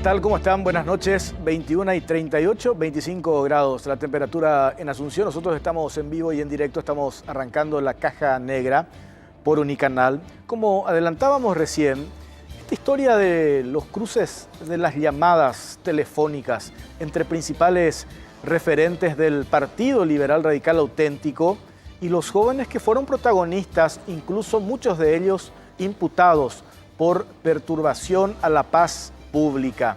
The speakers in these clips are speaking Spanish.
tal? ¿Cómo están? Buenas noches. 21:38, 25 grados la temperatura en Asunción. Nosotros estamos en vivo y en directo, estamos arrancando la Caja Negra por Unicanal. Como adelantábamos recién, esta historia de los cruces de las llamadas telefónicas entre principales referentes del Partido Liberal Radical Auténtico y los jóvenes que fueron protagonistas, incluso muchos de ellos imputados por perturbación a la paz pública.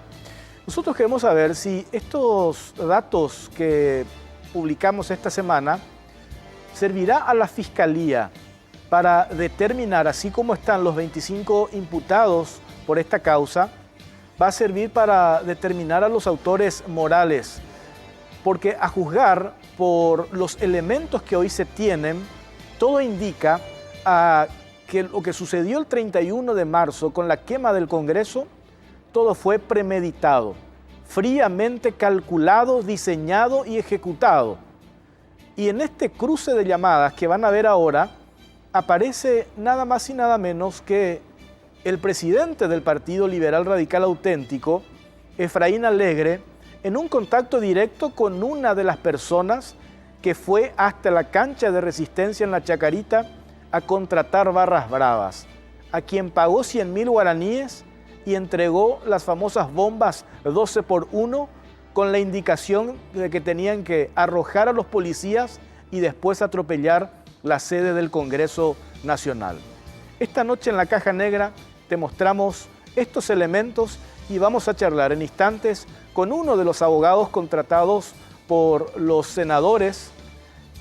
Nosotros queremos saber si estos datos que publicamos esta semana servirá a la Fiscalía para determinar, así como están los 25 imputados por esta causa, va a servir para determinar a los autores morales, porque a juzgar por los elementos que hoy se tienen, todo indica que lo que sucedió el 31 de marzo con la quema del Congreso, todo fue premeditado, fríamente calculado, diseñado y ejecutado. Y en este cruce de llamadas que van a ver ahora, aparece nada más y nada menos que el presidente del Partido Liberal Radical Auténtico, Efraín Alegre, en un contacto directo con una de las personas que fue hasta la cancha de Resistencia en la Chacarita a contratar barras bravas, a quien pagó 100.000 guaraníes y entregó las famosas bombas 12x1 con la indicación de que tenían que arrojar a los policías y después atropellar la sede del Congreso Nacional. Esta noche en la Caja Negra te mostramos estos elementos y vamos a charlar en instantes con uno de los abogados contratados por los senadores,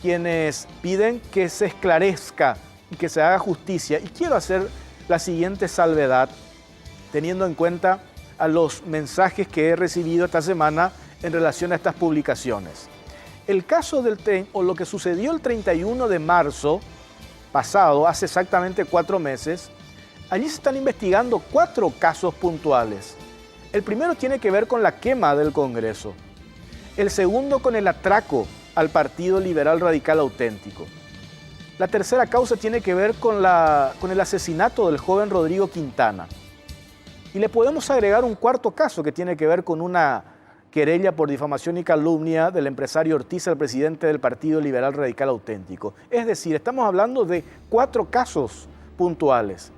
quienes piden que se esclarezca y que se haga justicia. Y quiero hacer la siguiente salvedad, teniendo en cuenta a los mensajes que he recibido esta semana en relación a estas publicaciones. El caso o lo que sucedió el 31 de marzo pasado, hace exactamente 4 meses, allí se están investigando 4 casos puntuales. El primero tiene que ver con la quema del Congreso. El segundo con el atraco al Partido Liberal Radical Auténtico. La tercera causa tiene que ver con el asesinato del joven Rodrigo Quintana. Y le podemos agregar un cuarto caso que tiene que ver con una querella por difamación y calumnia del empresario Ortiz al presidente del Partido Liberal Radical Auténtico. Es decir, estamos hablando de 4 casos puntuales.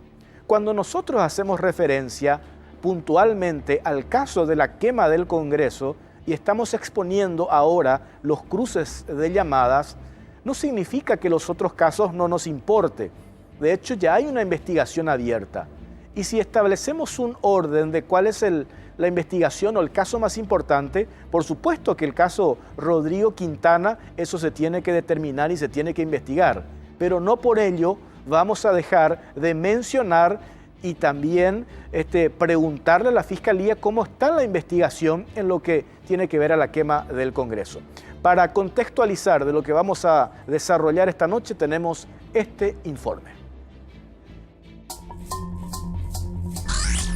Cuando nosotros hacemos referencia puntualmente al caso de la quema del Congreso y estamos exponiendo ahora los cruces de llamadas, no significa que los otros casos no nos importe. De hecho, ya hay una investigación abierta. Y si establecemos un orden de cuál es la investigación o el caso más importante, por supuesto que el caso Rodrigo Quintana, eso se tiene que determinar y se tiene que investigar. Pero no por ello vamos a dejar de mencionar y también preguntarle a la Fiscalía cómo está la investigación en lo que tiene que ver a la quema del Congreso. Para contextualizar de lo que vamos a desarrollar esta noche, tenemos este informe.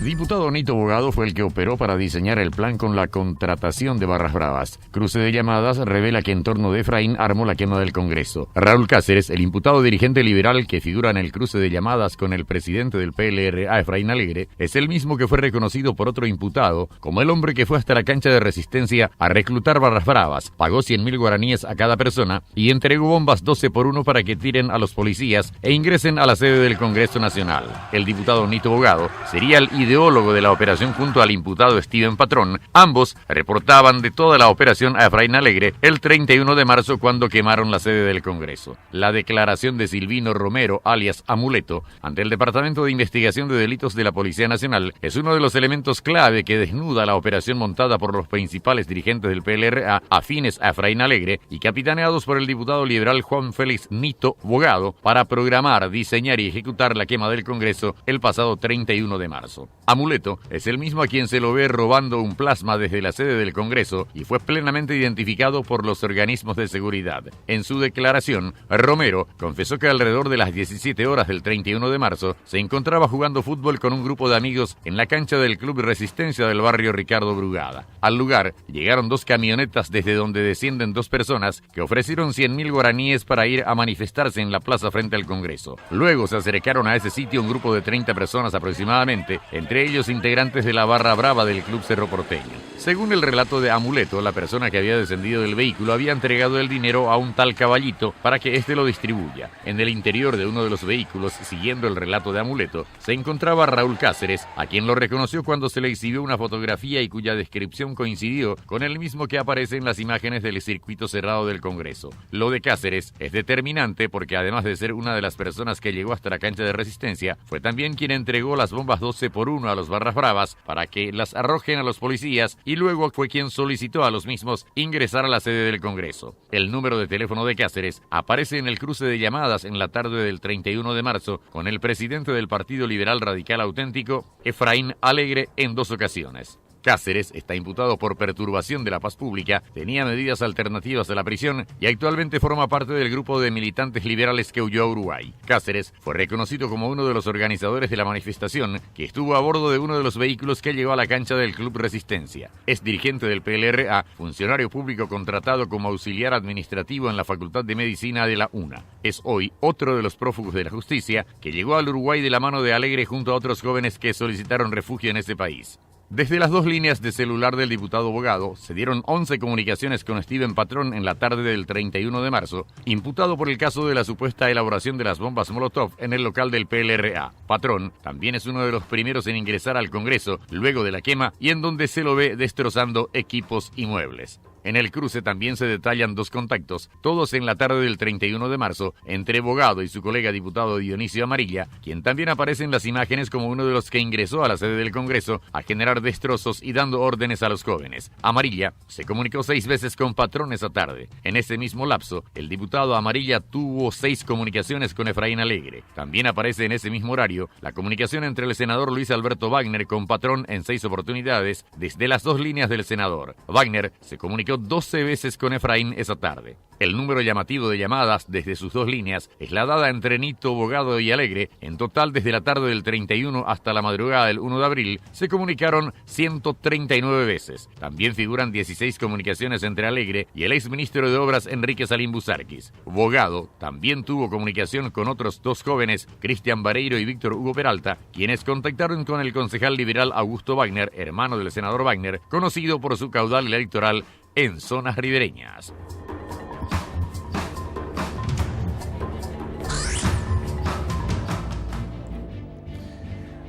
Diputado Nito Bogado fue el que operó para diseñar el plan con la contratación de barras bravas. Cruce de llamadas revela que en torno de Efraín armó la quema del Congreso. Raúl Cáceres, el imputado dirigente liberal que figura en el cruce de llamadas con el presidente del PLRA, Efraín Alegre, es el mismo que fue reconocido por otro imputado como el hombre que fue hasta la cancha de Resistencia a reclutar barras bravas, pagó 100.000 guaraníes a cada persona y entregó bombas 12x1 para que tiren a los policías e ingresen a la sede del Congreso Nacional. El diputado Nito Bogado sería el ideólogo de la operación junto al imputado Steven Patrón. Ambos reportaban de toda la operación a Efraín Alegre el 31 de marzo cuando quemaron la sede del Congreso. La declaración de Silvino Romero, alias Amuleto, ante el Departamento de Investigación de Delitos de la Policía Nacional es uno de los elementos clave que desnuda la operación montada por los principales dirigentes del PLRA afines a Efraín Alegre y capitaneados por el diputado liberal Juan Félix Nito Bogado para programar, diseñar y ejecutar la quema del Congreso el pasado 31 de marzo. Amuleto es el mismo a quien se lo ve robando un plasma desde la sede del Congreso y fue plenamente identificado por los organismos de seguridad. En su declaración, Romero confesó que alrededor de las 17 horas del 31 de marzo se encontraba jugando fútbol con un grupo de amigos en la cancha del Club Resistencia del barrio Ricardo Brugada. Al lugar llegaron 2 camionetas desde donde descienden 2 personas que ofrecieron 100.000 guaraníes para ir a manifestarse en la plaza frente al Congreso. Luego se acercaron a ese sitio un grupo de 30 personas aproximadamente, entre entre ellos integrantes de la barra brava del Club Cerro Porteño. Según el relato de Amuleto, la persona que había descendido del vehículo había entregado el dinero a un tal Caballito para que éste lo distribuya. En el interior de uno de los vehículos, siguiendo el relato de Amuleto, se encontraba Raúl Cáceres, a quien lo reconoció cuando se le exhibió una fotografía y cuya descripción coincidió con el mismo que aparece en las imágenes del circuito cerrado del Congreso. Lo de Cáceres es determinante porque además de ser una de las personas que llegó hasta la cancha de Resistencia, fue también quien entregó las bombas 12x1 a los barras bravas para que las arrojen a los policías y luego fue quien solicitó a los mismos ingresar a la sede del Congreso. El número de teléfono de Cáceres aparece en el cruce de llamadas en la tarde del 31 de marzo con el presidente del Partido Liberal Radical Auténtico, Efraín Alegre, en 2 ocasiones. Cáceres está imputado por perturbación de la paz pública, tenía medidas alternativas a la prisión y actualmente forma parte del grupo de militantes liberales que huyó a Uruguay. Cáceres fue reconocido como uno de los organizadores de la manifestación que estuvo a bordo de uno de los vehículos que llegó a la cancha del Club Resistencia. Es dirigente del PLRA, funcionario público contratado como auxiliar administrativo en la Facultad de Medicina de la UNA. Es hoy otro de los prófugos de la justicia que llegó al Uruguay de la mano de Alegre junto a otros jóvenes que solicitaron refugio en ese país. Desde las 2 líneas de celular del diputado Bogado se dieron 11 comunicaciones con Steven Patrón en la tarde del 31 de marzo, imputado por el caso de la supuesta elaboración de las bombas Molotov en el local del PLRA. Patrón también es uno de los primeros en ingresar al Congreso luego de la quema y en donde se lo ve destrozando equipos y muebles. En el cruce también se detallan 2 contactos, todos en la tarde del 31 de marzo, entre Bogado y su colega diputado Dionisio Amarilla, quien también aparece en las imágenes como uno de los que ingresó a la sede del Congreso a generar destrozos y dando órdenes a los jóvenes. Amarilla se comunicó 6 veces con Patrón esa tarde. En ese mismo lapso, el diputado Amarilla tuvo 6 comunicaciones con Efraín Alegre. También aparece en ese mismo horario la comunicación entre el senador Luis Alberto Wagner con Patrón en 6 oportunidades desde las 2 líneas del senador. Wagner se comunicó 12 veces con Efraín esa tarde. El número llamativo de llamadas desde sus 2 líneas es la dada entre Nito, Bogado y Alegre. En total, desde la tarde del 31 hasta la madrugada del 1 de abril, se comunicaron 139 veces. También figuran 16 comunicaciones entre Alegre y el exministro de Obras Enrique Salín Busarquis. Bogado también tuvo comunicación con otros 2 jóvenes, Cristian Vareiro y Víctor Hugo Peralta, quienes contactaron con el concejal liberal Augusto Wagner, hermano del senador Wagner, conocido por su caudal electoral en zonas ribereñas.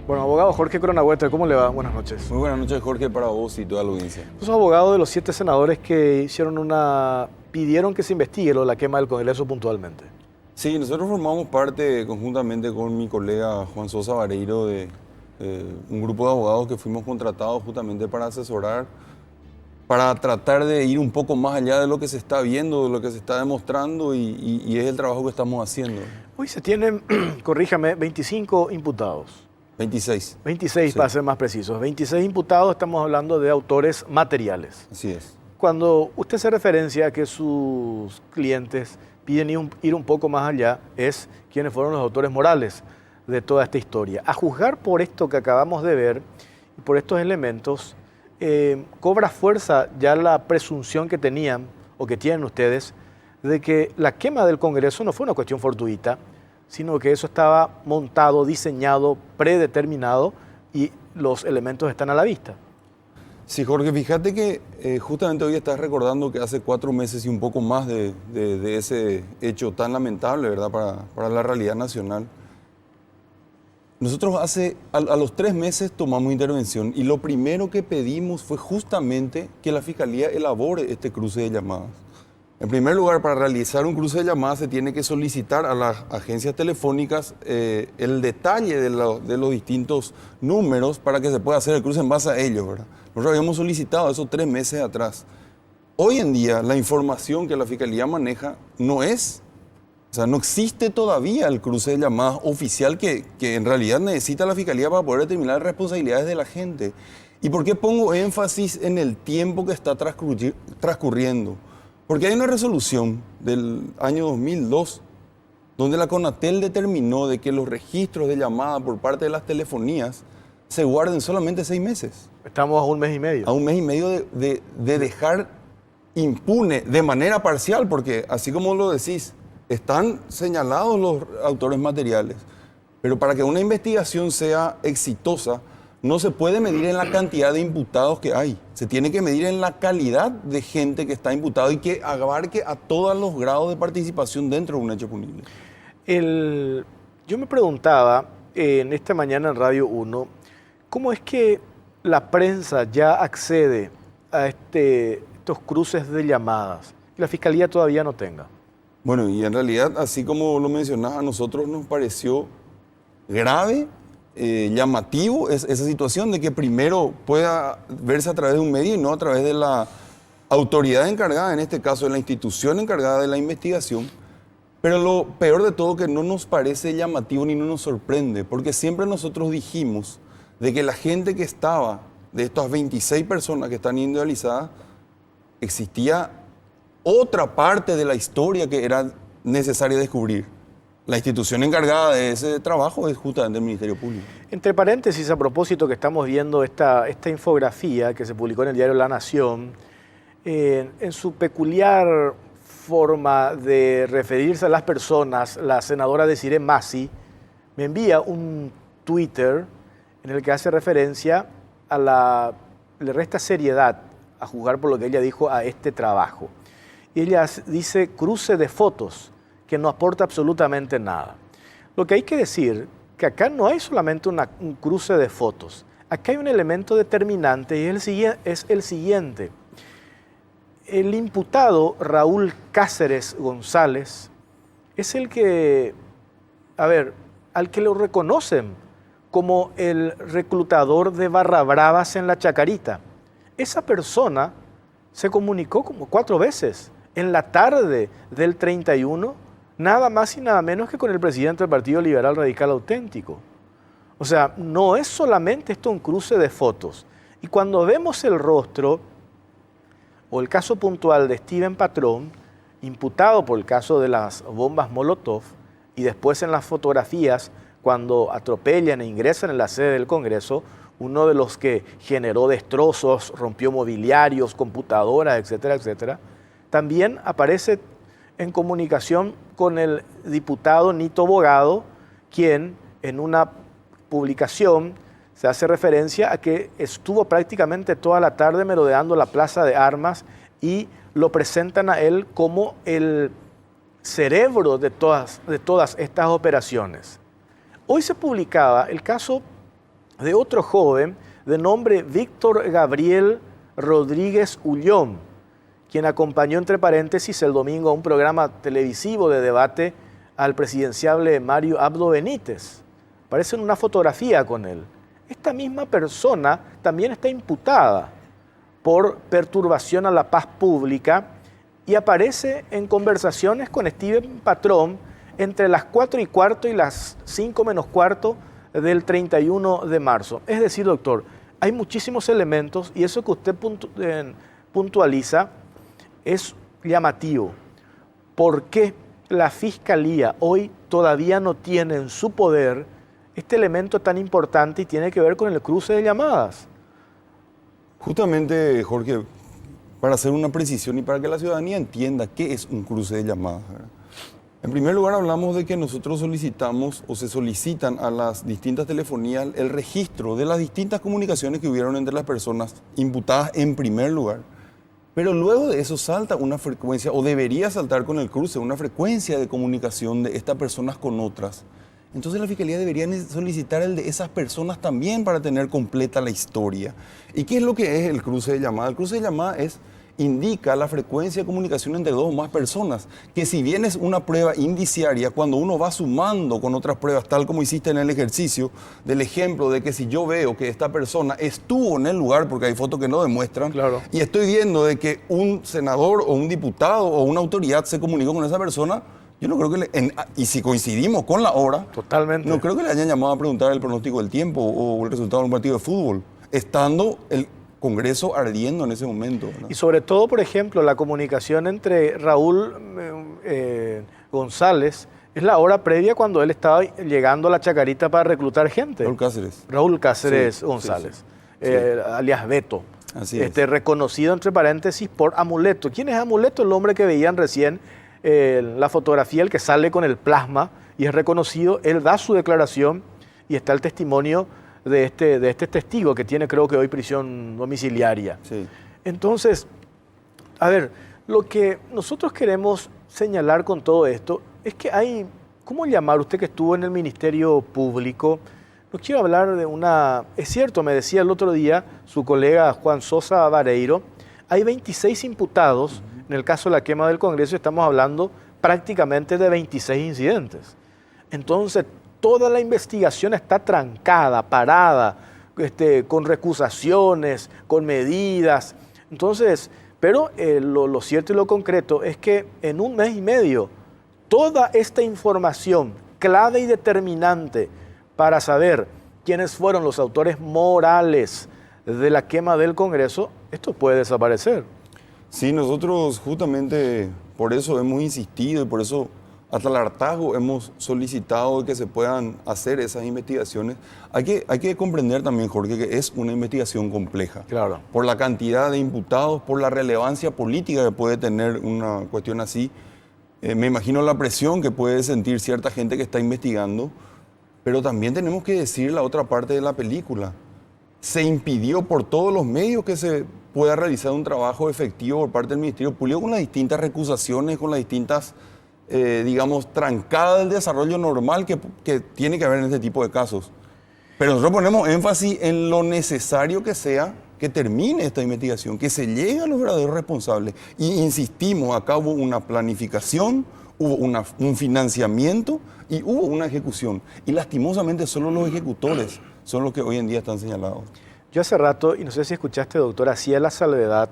Bueno, abogado Jorge Cronagüete, ¿cómo le va? Buenas noches. Muy buenas noches, Jorge, para vos y toda la audiencia. Vos sos abogado de los 7 senadores que pidieron que se investigue lo de la quema del Congreso puntualmente. Sí, nosotros formamos parte conjuntamente con mi colega Juan Sosa Vareiro de un grupo de abogados que fuimos contratados justamente para asesorar, para tratar de ir un poco más allá de lo que se está viendo, de lo que se está demostrando y es el trabajo que estamos haciendo. Hoy se tienen, corríjame, 25 imputados. 26. 26 Sí. Para ser más precisos. 26 imputados, estamos hablando de autores materiales. Así es. Cuando usted se referencia a que sus clientes piden ir un poco más allá, es quiénes fueron los autores morales de toda esta historia. A juzgar por esto que acabamos de ver y por estos elementos, cobra fuerza ya la presunción que tenían o que tienen ustedes de que la quema del Congreso no fue una cuestión fortuita, sino que eso estaba montado, diseñado, predeterminado y los elementos están a la vista. Sí, Jorge, fíjate que justamente hoy estás recordando que hace 4 meses y un poco más de ese hecho tan lamentable, ¿verdad?, para la realidad nacional. Nosotros a los 3 meses tomamos intervención y lo primero que pedimos fue justamente que la Fiscalía elabore este cruce de llamadas. En primer lugar, para realizar un cruce de llamadas se tiene que solicitar a las agencias telefónicas el detalle de los distintos números para que se pueda hacer el cruce en base a ellos, ¿verdad? Nosotros habíamos solicitado eso 3 meses atrás. Hoy en día la información que la Fiscalía maneja no existe todavía el cruce de llamadas oficial que en realidad necesita la Fiscalía para poder determinar responsabilidades de la gente. ¿Y por qué pongo énfasis en el tiempo que está transcurriendo? Porque hay una resolución del año 2002 donde la CONATEL determinó de que los registros de llamada por parte de las telefonías se guarden solamente 6 meses. Estamos a 1 mes y medio. A 1 mes y medio de dejar impune de manera parcial, porque así como lo decís, están señalados los autores materiales, pero para que una investigación sea exitosa, no se puede medir en la cantidad de imputados que hay. Se tiene que medir en la calidad de gente que está imputado y que abarque a todos los grados de participación dentro de un hecho punible. Yo me preguntaba en esta mañana en Radio 1, ¿cómo es que la prensa ya accede a estos cruces de llamadas y la Fiscalía todavía no tenga? Bueno, y en realidad, así como lo mencionaba, a nosotros nos pareció grave, llamativo esa situación de que primero pueda verse a través de un medio y no a través de la autoridad encargada, en este caso de la institución encargada de la investigación. Pero lo peor de todo que no nos parece llamativo ni no nos sorprende, porque siempre nosotros dijimos de que la gente que estaba, de estas 26 personas que están individualizadas, existía otra parte de la historia que era necesaria descubrir. La institución encargada de ese trabajo es justamente el Ministerio Público. Entre paréntesis, a propósito que estamos viendo esta infografía que se publicó en el diario La Nación, en su peculiar forma de referirse a las personas, la senadora Desirée Massi me envía un Twitter en el que hace referencia le resta seriedad, a juzgar por lo que ella dijo, a este trabajo. Y ella dice cruce de fotos, que no aporta absolutamente nada. Lo que hay que decir, que acá no hay solamente un cruce de fotos, acá hay un elemento determinante y es el siguiente. El imputado Raúl Cáceres González es el que, al que lo reconocen como el reclutador de barra bravas en la Chacarita. Esa persona se comunicó como 4 veces en la tarde del 31, nada más y nada menos que con el presidente del Partido Liberal Radical Auténtico. O sea, no es solamente esto un cruce de fotos. Y cuando vemos el rostro o el caso puntual de Steven Patrón, imputado por el caso de las bombas Molotov, y después en las fotografías, cuando atropellan e ingresan en la sede del Congreso, uno de los que generó destrozos, rompió mobiliarios, computadoras, etcétera, etcétera, también aparece en comunicación con el diputado Nito Bogado, quien en una publicación se hace referencia a que estuvo prácticamente toda la tarde merodeando la plaza de armas y lo presentan a él como el cerebro de todas estas operaciones. Hoy se publicaba el caso de otro joven de nombre Víctor Gabriel Rodríguez Ullón, quien acompañó, entre paréntesis, el domingo a un programa televisivo de debate al presidenciable Mario Abdo Benítez. Aparece en una fotografía con él. Esta misma persona también está imputada por perturbación a la paz pública y aparece en conversaciones con Steven Patrón entre las 4:15 y las 5:15 del 31 de marzo. Es decir, doctor, hay muchísimos elementos y eso que usted puntualiza es llamativo. ¿Por qué la Fiscalía hoy todavía no tiene en su poder este elemento tan importante y tiene que ver con el cruce de llamadas? Justamente, Jorge, para hacer una precisión y para que la ciudadanía entienda qué es un cruce de llamadas, ¿verdad? En primer lugar, hablamos de que nosotros solicitamos o se solicitan a las distintas telefonías el registro de las distintas comunicaciones que hubieron entre las personas imputadas en primer lugar. Pero luego de eso salta una frecuencia, o debería saltar con el cruce, una frecuencia de comunicación de estas personas con otras. Entonces la Fiscalía debería solicitar el de esas personas también para tener completa la historia. ¿Y qué es lo que es el cruce de llamada? El cruce de llamada indica la frecuencia de comunicación entre 2 o más personas, que si bien es una prueba indiciaria, cuando uno va sumando con otras pruebas, tal como hiciste en el ejercicio del ejemplo de que si yo veo que esta persona estuvo en el lugar, porque hay fotos que no demuestran, claro, y estoy viendo de que un senador o un diputado o una autoridad se comunicó con esa persona, yo no creo que y si coincidimos con la hora, totalmente, no creo que le hayan llamado a preguntar el pronóstico del tiempo o el resultado de un partido de fútbol, estando el Congreso ardiendo en ese momento, ¿verdad? Y sobre todo, por ejemplo, la comunicación entre Raúl González es la hora previa cuando él estaba llegando a la Chacarita para reclutar gente. Raúl Cáceres. Sí, González, sí. Alias Beto. Así es. Reconocido, entre paréntesis, por Amuleto. ¿Quién es Amuleto? El hombre que veían recién la fotografía, el que sale con el plasma y es reconocido. Él da su declaración y está el testimonio de este testigo que tiene, creo que hoy, prisión domiciliaria. Sí. Entonces, a ver, lo que nosotros queremos señalar con todo esto es que hay, ¿cómo llamar? Usted que estuvo en el Ministerio Público, no quiero hablar de una... Es cierto, me decía el otro día su colega Juan Sosa Vareiro, hay 26 imputados, en el caso de la quema del Congreso estamos hablando prácticamente de 26 incidentes. Entonces, toda la investigación está trancada, parada, con recusaciones, con medidas. Entonces, pero lo cierto y lo concreto es que en un mes y medio, toda esta información clave y determinante para saber quiénes fueron los autores morales de la quema del Congreso, esto puede desaparecer. Sí, nosotros justamente por eso hemos insistido y por eso hasta el hartazgo hemos solicitado que se puedan hacer esas investigaciones. Hay que comprender también, Jorge, que es una investigación compleja. Claro. Por la cantidad de imputados, por la relevancia política que puede tener una cuestión así. Me imagino la presión que puede sentir cierta gente que está investigando, pero también tenemos que decir la otra parte de la película. Se impidió por todos los medios que se pueda realizar un trabajo efectivo por parte del Ministerio Público con las distintas recusaciones, con las distintas, digamos, trancadas del desarrollo normal que tiene que haber en este tipo de casos. Pero nosotros ponemos énfasis en lo necesario que sea que termine esta investigación, que se llegue a los verdaderos responsables. Y insistimos, acá hubo una planificación, hubo un financiamiento y hubo una ejecución. Y lastimosamente solo los ejecutores son los que hoy en día están señalados. Yo hace rato, y no sé si escuchaste, doctor, hacía la salvedad,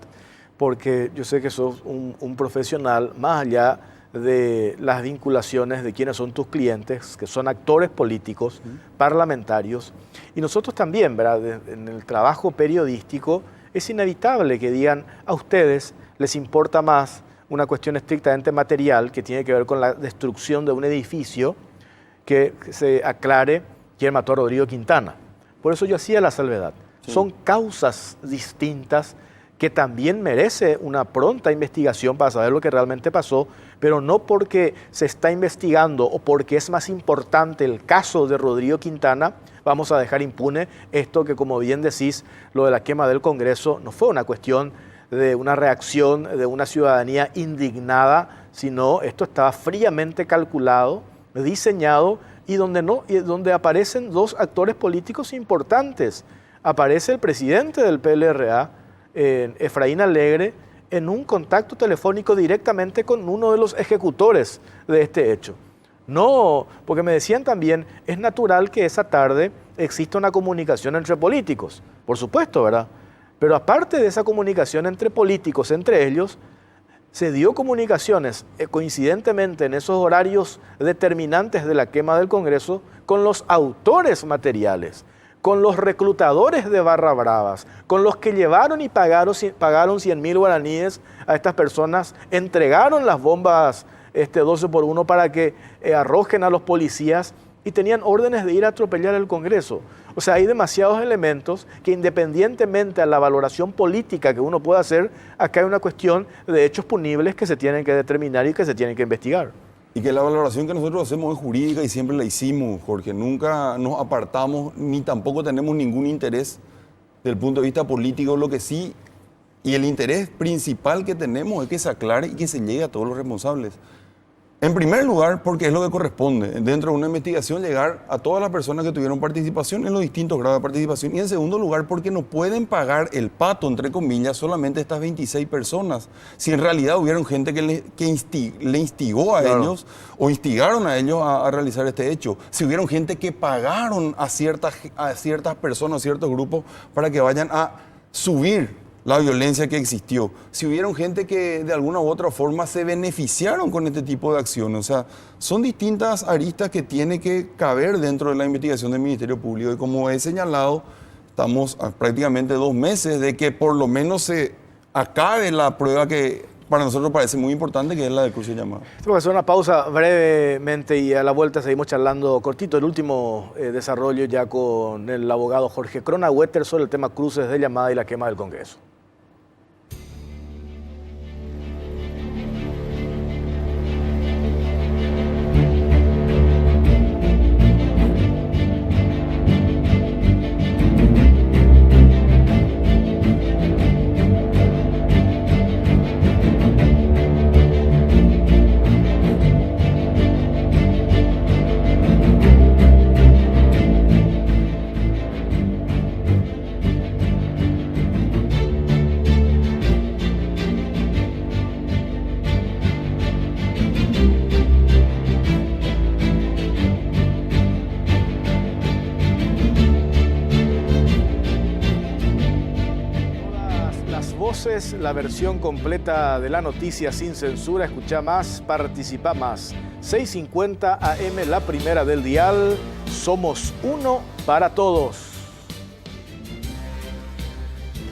porque yo sé que sos un profesional, más allá de las vinculaciones de quiénes son tus clientes, que son actores políticos, parlamentarios, y nosotros también, ¿verdad? En el trabajo periodístico, es inevitable que digan, a ustedes les importa más una cuestión estrictamente material que tiene que ver con la destrucción de un edificio, que se aclare quién mató a Rodrigo Quintana. Por eso yo hacía la salvedad. Sí. Son causas distintas que también merece una pronta investigación para saber lo que realmente pasó, pero no porque se está investigando o porque es más importante el caso de Rodrigo Quintana, vamos a dejar impune esto que, como bien decís, lo de la quema del Congreso no fue una cuestión de una reacción de una ciudadanía indignada, sino esto estaba fríamente calculado, diseñado y donde aparecen dos actores políticos importantes. Aparece el presidente del PLRA, Efraín Alegre, en un contacto telefónico directamente con uno de los ejecutores de este hecho. No, porque me decían también, es natural que esa tarde exista una comunicación entre políticos, por supuesto, ¿verdad? Pero aparte de esa comunicación entre políticos, entre ellos, se dio comunicaciones coincidentemente en esos horarios determinantes de la quema del Congreso con los autores materiales, con los reclutadores de Barra Bravas, con los que llevaron y pagaron 100.000 guaraníes a estas personas, entregaron las bombas 12x1 para que arrojen a los policías y tenían órdenes de ir a atropellar el Congreso. O sea, hay demasiados elementos que, independientemente a la valoración política que uno pueda hacer, acá hay una cuestión de hechos punibles que se tienen que determinar y que se tienen que investigar. Y que la valoración que nosotros hacemos es jurídica y siempre la hicimos, Jorge. Nunca nos apartamos ni tampoco tenemos ningún interés del punto de vista político. Lo que sí, y el interés principal que tenemos es que se aclare y que se llegue a todos los responsables. En primer lugar, porque es lo que corresponde, dentro de una investigación, llegar a todas las personas que tuvieron participación en los distintos grados de participación. Y en segundo lugar, porque no pueden pagar el pato, entre comillas, solamente estas 26 personas. Si en realidad hubieron gente que le instigó a ellos o instigaron a ellos a realizar este hecho. Si hubieron gente que pagaron a ciertas personas, a ciertos grupos, para que vayan a subir la violencia que existió. Si hubieron gente que de alguna u otra forma se beneficiaron con este tipo de acciones. O sea, son distintas aristas que tiene que caber dentro de la investigación del Ministerio Público. Y como he señalado, estamos a prácticamente 2 meses de que por lo menos se acabe la prueba que para nosotros parece muy importante, que es la de cruce de llamada. Vamos a hacer una pausa brevemente y a la vuelta seguimos charlando cortito. El último desarrollo ya con el abogado Jorge Cronauetter sobre el tema cruces de llamada y la quema del Congreso. Voces, la versión completa de la noticia sin censura. Escucha más, participa más. 6:50 AM, la primera del dial. Somos uno para todos.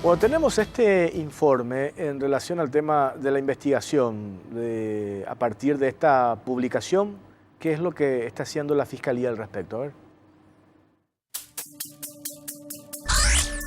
Bueno, tenemos este informe en relación al tema de la investigación a partir de esta publicación. ¿Qué es lo que está haciendo la Fiscalía al respecto? A ver.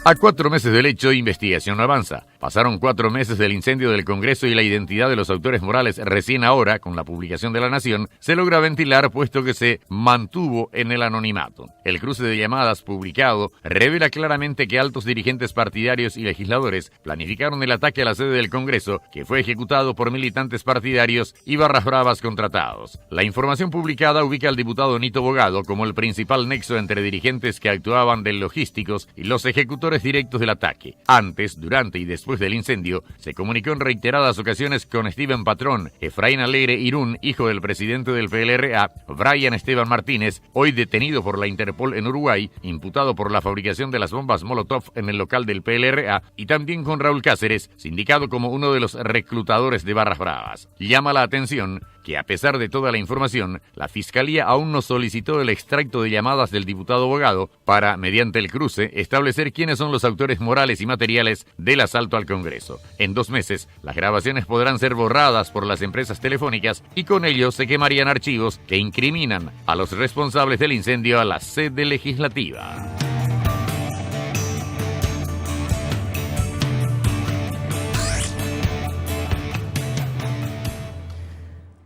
A 4 meses del hecho, investigación avanza. Pasaron 4 meses del incendio del Congreso y la identidad de los autores morales recién ahora, con la publicación de La Nación, se logra ventilar puesto que se mantuvo en el anonimato. El cruce de llamadas publicado revela claramente que altos dirigentes partidarios y legisladores planificaron el ataque a la sede del Congreso, que fue ejecutado por militantes partidarios y barras bravas contratados. La información publicada ubica al diputado Nito Bogado como el principal nexo entre dirigentes que actuaban de logísticos y los ejecutores directos del ataque. Antes, durante y después del incendio, se comunicó en reiteradas ocasiones con Steven Patrón, Efraín Alegre Irún, hijo del presidente del PLRA, Brian Esteban Martínez, hoy detenido por la Interpol en Uruguay, imputado por la fabricación de las bombas Molotov en el local del PLRA, y también con Raúl Cáceres, sindicado como uno de los reclutadores de barras bravas. Llama la atención que a pesar de toda la información, la Fiscalía aún no solicitó el extracto de llamadas del diputado Bogado para, mediante el cruce, establecer quiénes son los autores morales y materiales del asalto al Congreso. En 2 meses, las grabaciones podrán ser borradas por las empresas telefónicas y con ello se quemarían archivos que incriminan a los responsables del incendio a la sede legislativa.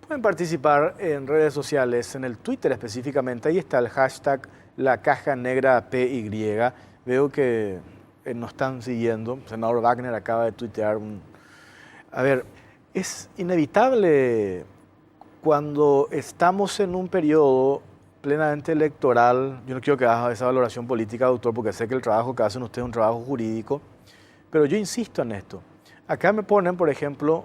Pueden participar en redes sociales, en el Twitter específicamente. Ahí está el hashtag La Caja Negra PY. Veo que nos están siguiendo. El senador Wagner acaba de tuitear A ver, es inevitable cuando estamos en un periodo plenamente electoral. Yo no quiero que haga esa valoración política, doctor, porque sé que el trabajo que hacen ustedes es un trabajo jurídico. Pero yo insisto en esto. Acá me ponen, por ejemplo,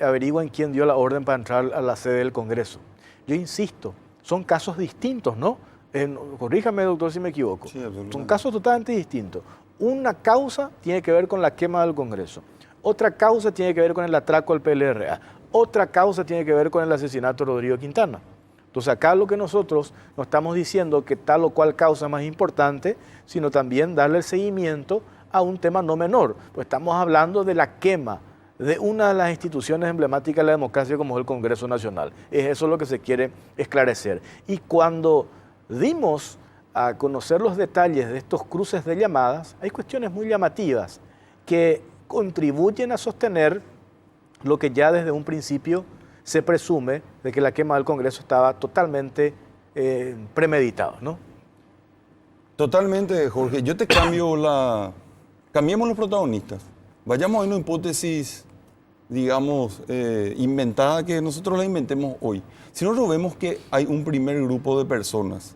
averigüen quién dio la orden para entrar a la sede del Congreso. Yo insisto, son casos distintos, ¿no? Corríjame, doctor, si me equivoco. Sí, son casos totalmente distintos. Una causa tiene que ver con la quema del Congreso. Otra causa tiene que ver con el atraco al PLRA. Otra causa tiene que ver con el asesinato de Rodrigo Quintana. Entonces acá lo que nosotros no estamos diciendo que tal o cual causa es más importante, sino también darle el seguimiento a un tema no menor. Pues estamos hablando de la quema de una de las instituciones emblemáticas de la democracia como es el Congreso Nacional. Es eso lo que se quiere esclarecer. Y cuando dimos a conocer los detalles de estos cruces de llamadas, hay cuestiones muy llamativas que contribuyen a sostener lo que ya desde un principio se presume de que la quema del Congreso estaba totalmente premeditado, ¿no? Totalmente, Jorge. Yo te cambiemos los protagonistas. Vayamos a una hipótesis, digamos, inventada, que nosotros la inventemos hoy. Si nosotros vemos que hay un primer grupo de personas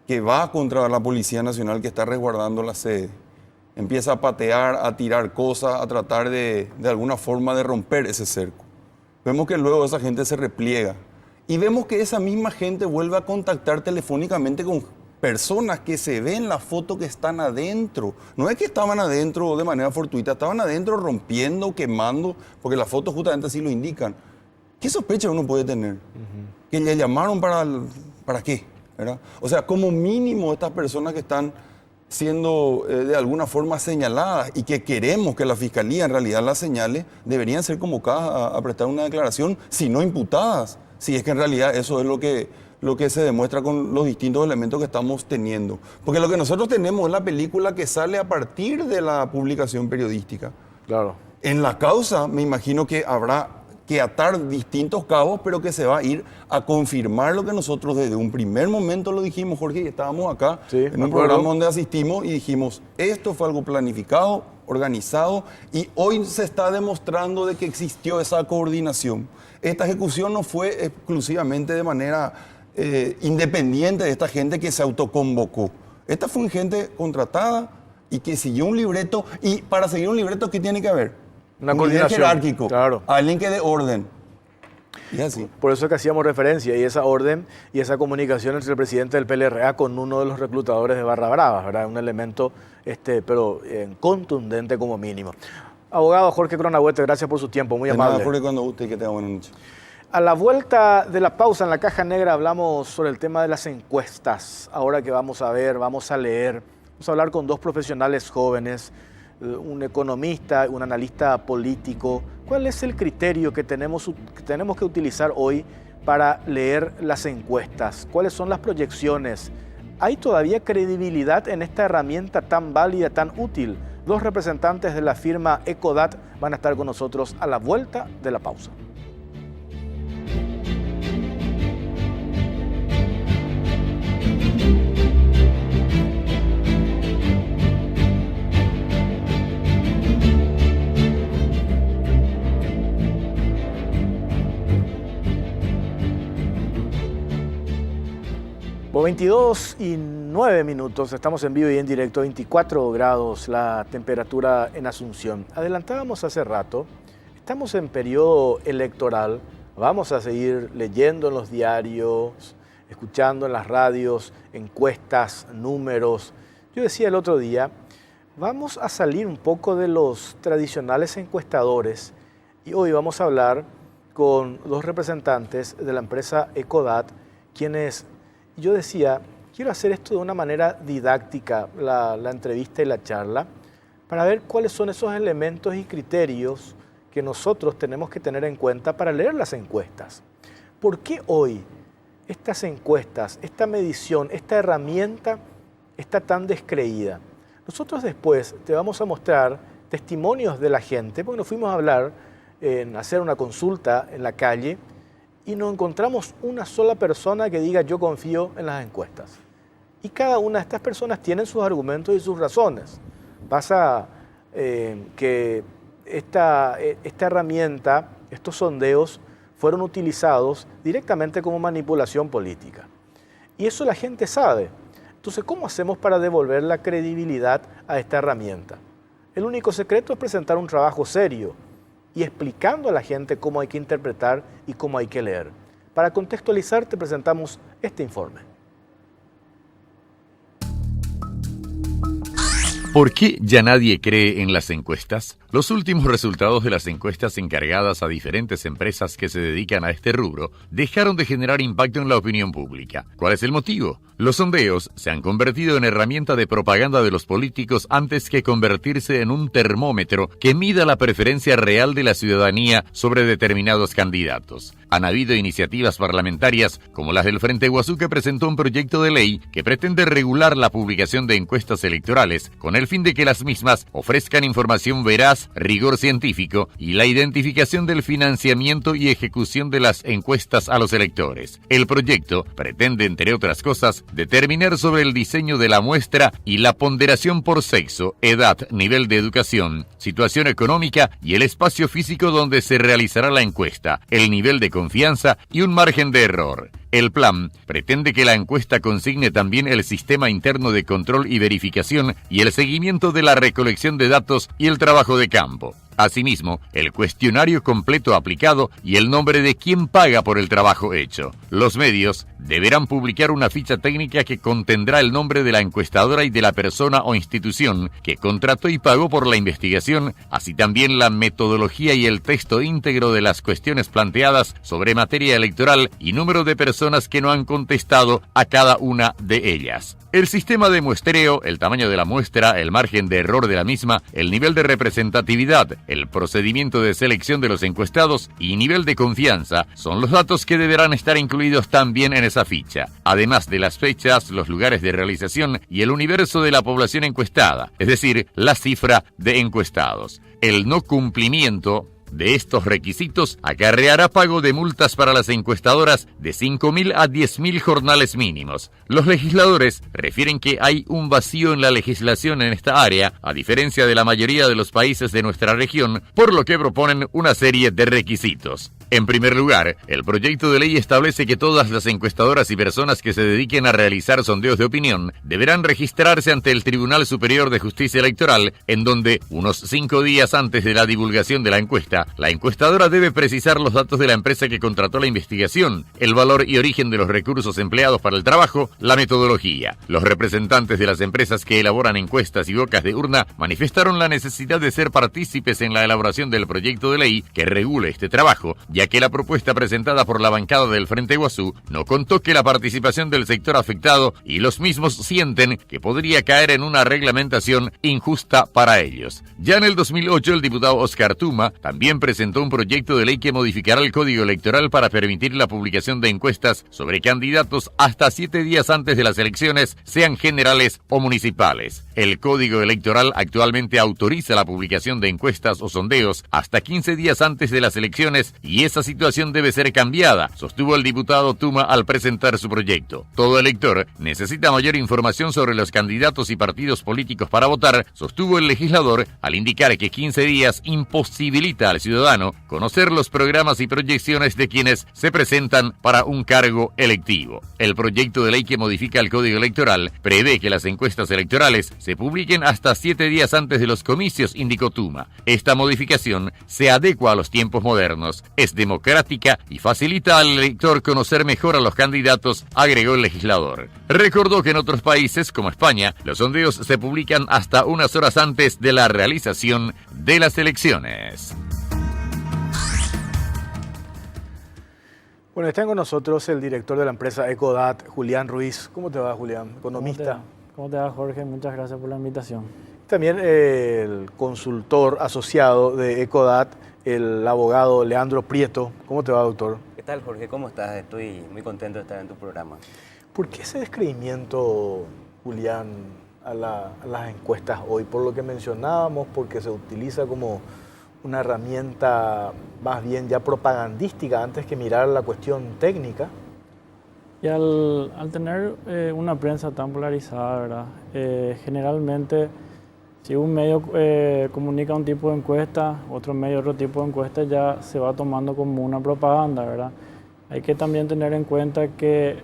que va contra la Policía Nacional que está resguardando la sede, empieza a patear, a tirar cosas, a tratar de alguna forma de romper ese cerco. Vemos que luego esa gente se repliega y vemos que esa misma gente vuelve a contactar telefónicamente con personas que se ven la foto que están adentro. No es que estaban adentro de manera fortuita, estaban adentro rompiendo, quemando, porque las fotos justamente así lo indican. ¿Qué sospecha uno puede tener? ¿Que le llamaron para qué? ¿Verdad? O sea, como mínimo estas personas que están siendo de alguna forma señaladas y que queremos que la Fiscalía en realidad las señale, deberían ser convocadas a prestar una declaración, si no imputadas, si es que en realidad eso es lo que se demuestra con los distintos elementos que estamos teniendo. Porque lo que nosotros tenemos es la película que sale a partir de la publicación periodística. Claro. En la causa me imagino que habrá que atar distintos cabos, pero que se va a ir a confirmar lo que nosotros desde un primer momento lo dijimos, Jorge, y estábamos acá en un programa donde asistimos y dijimos, esto fue algo planificado, organizado, y hoy se está demostrando de que existió esa coordinación. Esta ejecución no fue exclusivamente de manera independiente de esta gente que se autoconvocó. Esta fue gente contratada y que siguió un libreto, y para seguir un libreto, ¿qué tiene que haber? Una coordinación jerárquico, claro. Alguien que dé orden. Y así. Por eso es que hacíamos referencia, y esa orden y esa comunicación entre el presidente del PLRA con uno de los reclutadores de Barra Bravas, ¿verdad? Un elemento pero contundente como mínimo. Abogado Jorge Cronagüete, gracias por su tiempo, muy amable. Nada, Jorge, cuando guste, que tenga buena noche. A la vuelta de la pausa en la Caja Negra hablamos sobre el tema de las encuestas. Ahora que vamos a ver, vamos a leer, vamos a hablar con dos profesionales jóvenes, un economista, un analista político. ¿Cuál es el criterio que tenemos que utilizar hoy para leer las encuestas? ¿Cuáles son las proyecciones? ¿Hay todavía credibilidad en esta herramienta tan válida, tan útil? Dos representantes de la firma Ecodat van a estar con nosotros a la vuelta de la pausa. Por 22:09, estamos en vivo y en directo, 24 grados la temperatura en Asunción. Adelantábamos hace rato, estamos en periodo electoral, vamos a seguir leyendo en los diarios, escuchando en las radios, encuestas, números. Yo decía el otro día, vamos a salir un poco de los tradicionales encuestadores y hoy vamos a hablar con dos representantes de la empresa Ecodat, quienes... Yo decía, quiero hacer esto de una manera didáctica, la entrevista y la charla, para ver cuáles son esos elementos y criterios que nosotros tenemos que tener en cuenta para leer las encuestas. ¿Por qué hoy estas encuestas, esta medición, esta herramienta está tan descreída? Nosotros después te vamos a mostrar testimonios de la gente, porque nos fuimos a hablar, hacer una consulta en la calle, y no encontramos una sola persona que diga yo confío en las encuestas. Y cada una de estas personas tienen sus argumentos y sus razones. Pasa que esta herramienta, estos sondeos, fueron utilizados directamente como manipulación política. Y eso la gente sabe. Entonces, ¿cómo hacemos para devolver la credibilidad a esta herramienta? El único secreto es presentar un trabajo serio y explicando a la gente cómo hay que interpretar y cómo hay que leer. Para contextualizar, te presentamos este informe. ¿Por qué ya nadie cree en las encuestas? Los últimos resultados de las encuestas encargadas a diferentes empresas que se dedican a este rubro dejaron de generar impacto en la opinión pública. ¿Cuál es el motivo? Los sondeos se han convertido en herramienta de propaganda de los políticos antes que convertirse en un termómetro que mida la preferencia real de la ciudadanía sobre determinados candidatos. Han habido iniciativas parlamentarias como las del Frente Guazú, que presentó un proyecto de ley que pretende regular la publicación de encuestas electorales con el fin de que las mismas ofrezcan información veraz, rigor científico y la identificación del financiamiento y ejecución de las encuestas a los electores. El proyecto pretende, entre otras cosas, determinar sobre el diseño de la muestra y la ponderación por sexo, edad, nivel de educación, situación económica y el espacio físico donde se realizará la encuesta, el nivel de confianza y un margen de error. El plan pretende que la encuesta consigne también el sistema interno de control y verificación y el seguimiento de la recolección de datos y el trabajo de campo. Asimismo, el cuestionario completo aplicado y el nombre de quien paga por el trabajo hecho. Los medios deberán publicar una ficha técnica que contendrá el nombre de la encuestadora y de la persona o institución que contrató y pagó por la investigación, así también la metodología y el texto íntegro de las cuestiones planteadas sobre materia electoral y número de personas que no han contestado a cada una de ellas. El sistema de muestreo, el tamaño de la muestra, el margen de error de la misma, el nivel de representatividad, el procedimiento de selección de los encuestados y nivel de confianza son los datos que deberán estar incluidos también en esa ficha, además de las fechas, los lugares de realización y el universo de la población encuestada, es decir, la cifra de encuestados. El no cumplimiento de estos requisitos acarreará pago de multas para las encuestadoras de 5.000 a 10.000 jornales mínimos. Los legisladores refieren que hay un vacío en la legislación en esta área, a diferencia de la mayoría de los países de nuestra región, por lo que proponen una serie de requisitos. En primer lugar, el proyecto de ley establece que todas las encuestadoras y personas que se dediquen a realizar sondeos de opinión deberán registrarse ante el Tribunal Superior de Justicia Electoral, en donde, unos 5 días antes de la divulgación de la encuestadora debe precisar los datos de la empresa que contrató la investigación, el valor y origen de los recursos empleados para el trabajo, la metodología. Los representantes de las empresas que elaboran encuestas y bocas de urna manifestaron la necesidad de ser partícipes en la elaboración del proyecto de ley que regule este trabajo, ya que la propuesta presentada por la bancada del Frente Guazú no contó que la participación del sector afectado y los mismos sienten que podría caer en una reglamentación injusta para ellos. Ya en el 2008, el diputado Oscar Tuma también presentó un proyecto de ley que modificará el Código Electoral para permitir la publicación de encuestas sobre candidatos hasta 7 días antes de las elecciones, sean generales o municipales. El Código Electoral actualmente autoriza la publicación de encuestas o sondeos hasta 15 días antes de las elecciones y esa situación debe ser cambiada, sostuvo el diputado Tuma al presentar su proyecto. Todo elector necesita mayor información sobre los candidatos y partidos políticos para votar, sostuvo el legislador al indicar que 15 días imposibilita al ciudadano conocer los programas y proyecciones de quienes se presentan para un cargo electivo. El proyecto de ley que modifica el Código Electoral prevé que las encuestas electorales se publiquen hasta 7 días antes de los comicios, indicó Tuma. Esta modificación se adecua a los tiempos modernos, es democrática y facilita al elector conocer mejor a los candidatos, agregó el legislador. Recordó que en otros países, como España, los sondeos se publican hasta unas horas antes de la realización de las elecciones. Bueno, está con nosotros el director de la empresa Ecodat, Julián Ruiz. ¿Cómo te va, Julián? Economista. ¿Cómo te va, Jorge? Muchas gracias por la invitación. También el consultor asociado de Ecodat, el abogado Leandro Prieto. ¿Cómo te va, doctor? ¿Qué tal, Jorge? ¿Cómo estás? Estoy muy contento de estar en tu programa. ¿Por qué ese descreimiento, Julián, a las encuestas hoy? Por lo que mencionábamos, porque se utiliza como una herramienta más bien ya propagandística antes que mirar la cuestión técnica. Y al tener una prensa tan polarizada, ¿verdad? Generalmente, si un medio comunica un tipo de encuesta, otro medio otro tipo de encuesta, ya se va tomando como una propaganda, ¿verdad? Hay que también tener en cuenta que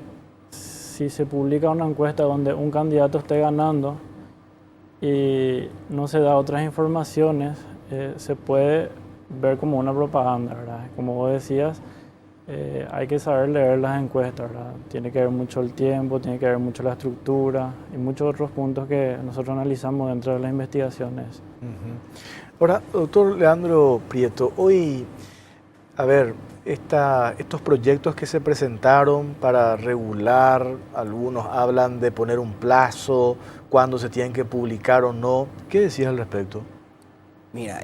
si se publica una encuesta donde un candidato esté ganando y no se da otras informaciones, se puede ver como una propaganda, ¿verdad? Como vos decías, hay que saber leer las encuestas, ¿verdad? Tiene que ver mucho el tiempo, tiene que ver mucho la estructura y muchos otros puntos que nosotros analizamos dentro de las investigaciones. Ahora, doctor Leandro Prieto, hoy, a ver, estos proyectos que se presentaron para regular, algunos hablan de poner un plazo, cuándo se tienen que publicar o no. ¿Qué decías al respecto? Mira,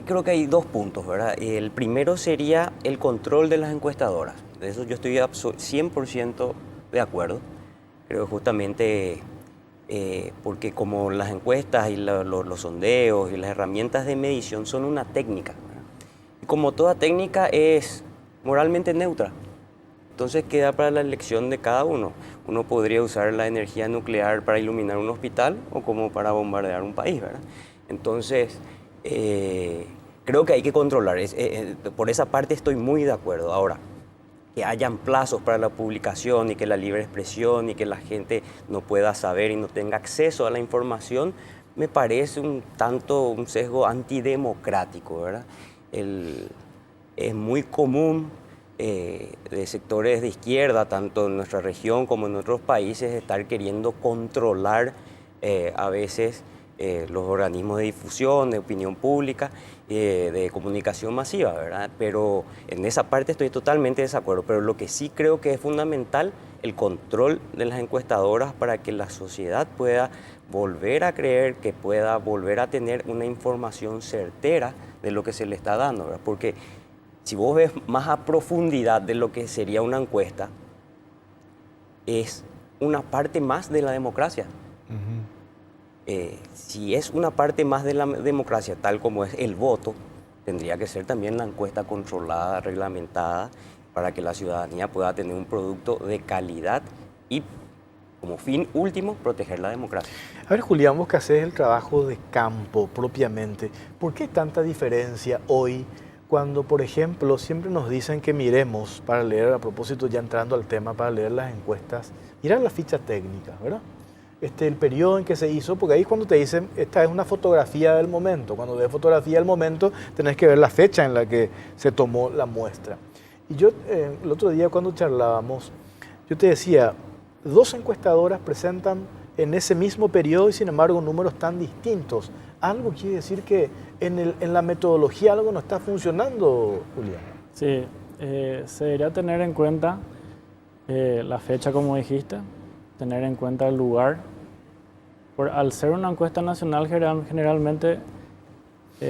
creo que hay 2 puntos, ¿verdad? El primero sería el control de las encuestadoras. De eso yo estoy 100% de acuerdo. Creo que justamente porque como las encuestas y los sondeos y las herramientas de medición son una técnica, ¿verdad? Y como toda técnica es moralmente neutra. Entonces queda para la elección de cada uno. Uno podría usar la energía nuclear para iluminar un hospital o como para bombardear un país, ¿verdad? Entonces, creo que hay que controlar. Por esa parte estoy muy de acuerdo. Ahora, que hayan plazos para la publicación y que la libre expresión y que la gente no pueda saber y no tenga acceso a la información, me parece un sesgo antidemocrático, ¿verdad? Es muy común de sectores de izquierda, tanto en nuestra región como en otros países, estar queriendo controlar a veces los organismos de difusión, de opinión pública, de comunicación masiva, ¿verdad? Pero en esa parte estoy totalmente de desacuerdo. Pero lo que sí creo que es fundamental, el control de las encuestadoras para que la sociedad pueda volver a creer, que pueda volver a tener una información certera de lo que se le está dando, ¿verdad? Porque si vos ves más a profundidad de lo que sería una encuesta, es una parte más de la democracia. Si es una parte más de la democracia, tal como es el voto, tendría que ser también la encuesta controlada, reglamentada, para que la ciudadanía pueda tener un producto de calidad y, como fin último, proteger la democracia. A ver, Julián, vos que haces el trabajo de campo propiamente, ¿por qué tanta diferencia hoy cuando, por ejemplo, siempre nos dicen que miremos para leer, a propósito ya entrando al tema, para leer las encuestas, mirar las fichas técnicas, ¿verdad? El periodo en que se hizo, porque ahí es cuando te dicen, esta es una fotografía del momento. Cuando ves fotografía del momento, tenés que ver la fecha en la que se tomó la muestra. Y yo, el otro día cuando charlábamos, yo te decía, dos encuestadoras presentan en ese mismo periodo y sin embargo números tan distintos. Algo quiere decir que en la metodología algo no está funcionando, Julián. Sí, se debería tener en cuenta la fecha, como dijiste, tener en cuenta el lugar. Al ser una encuesta nacional, generalmente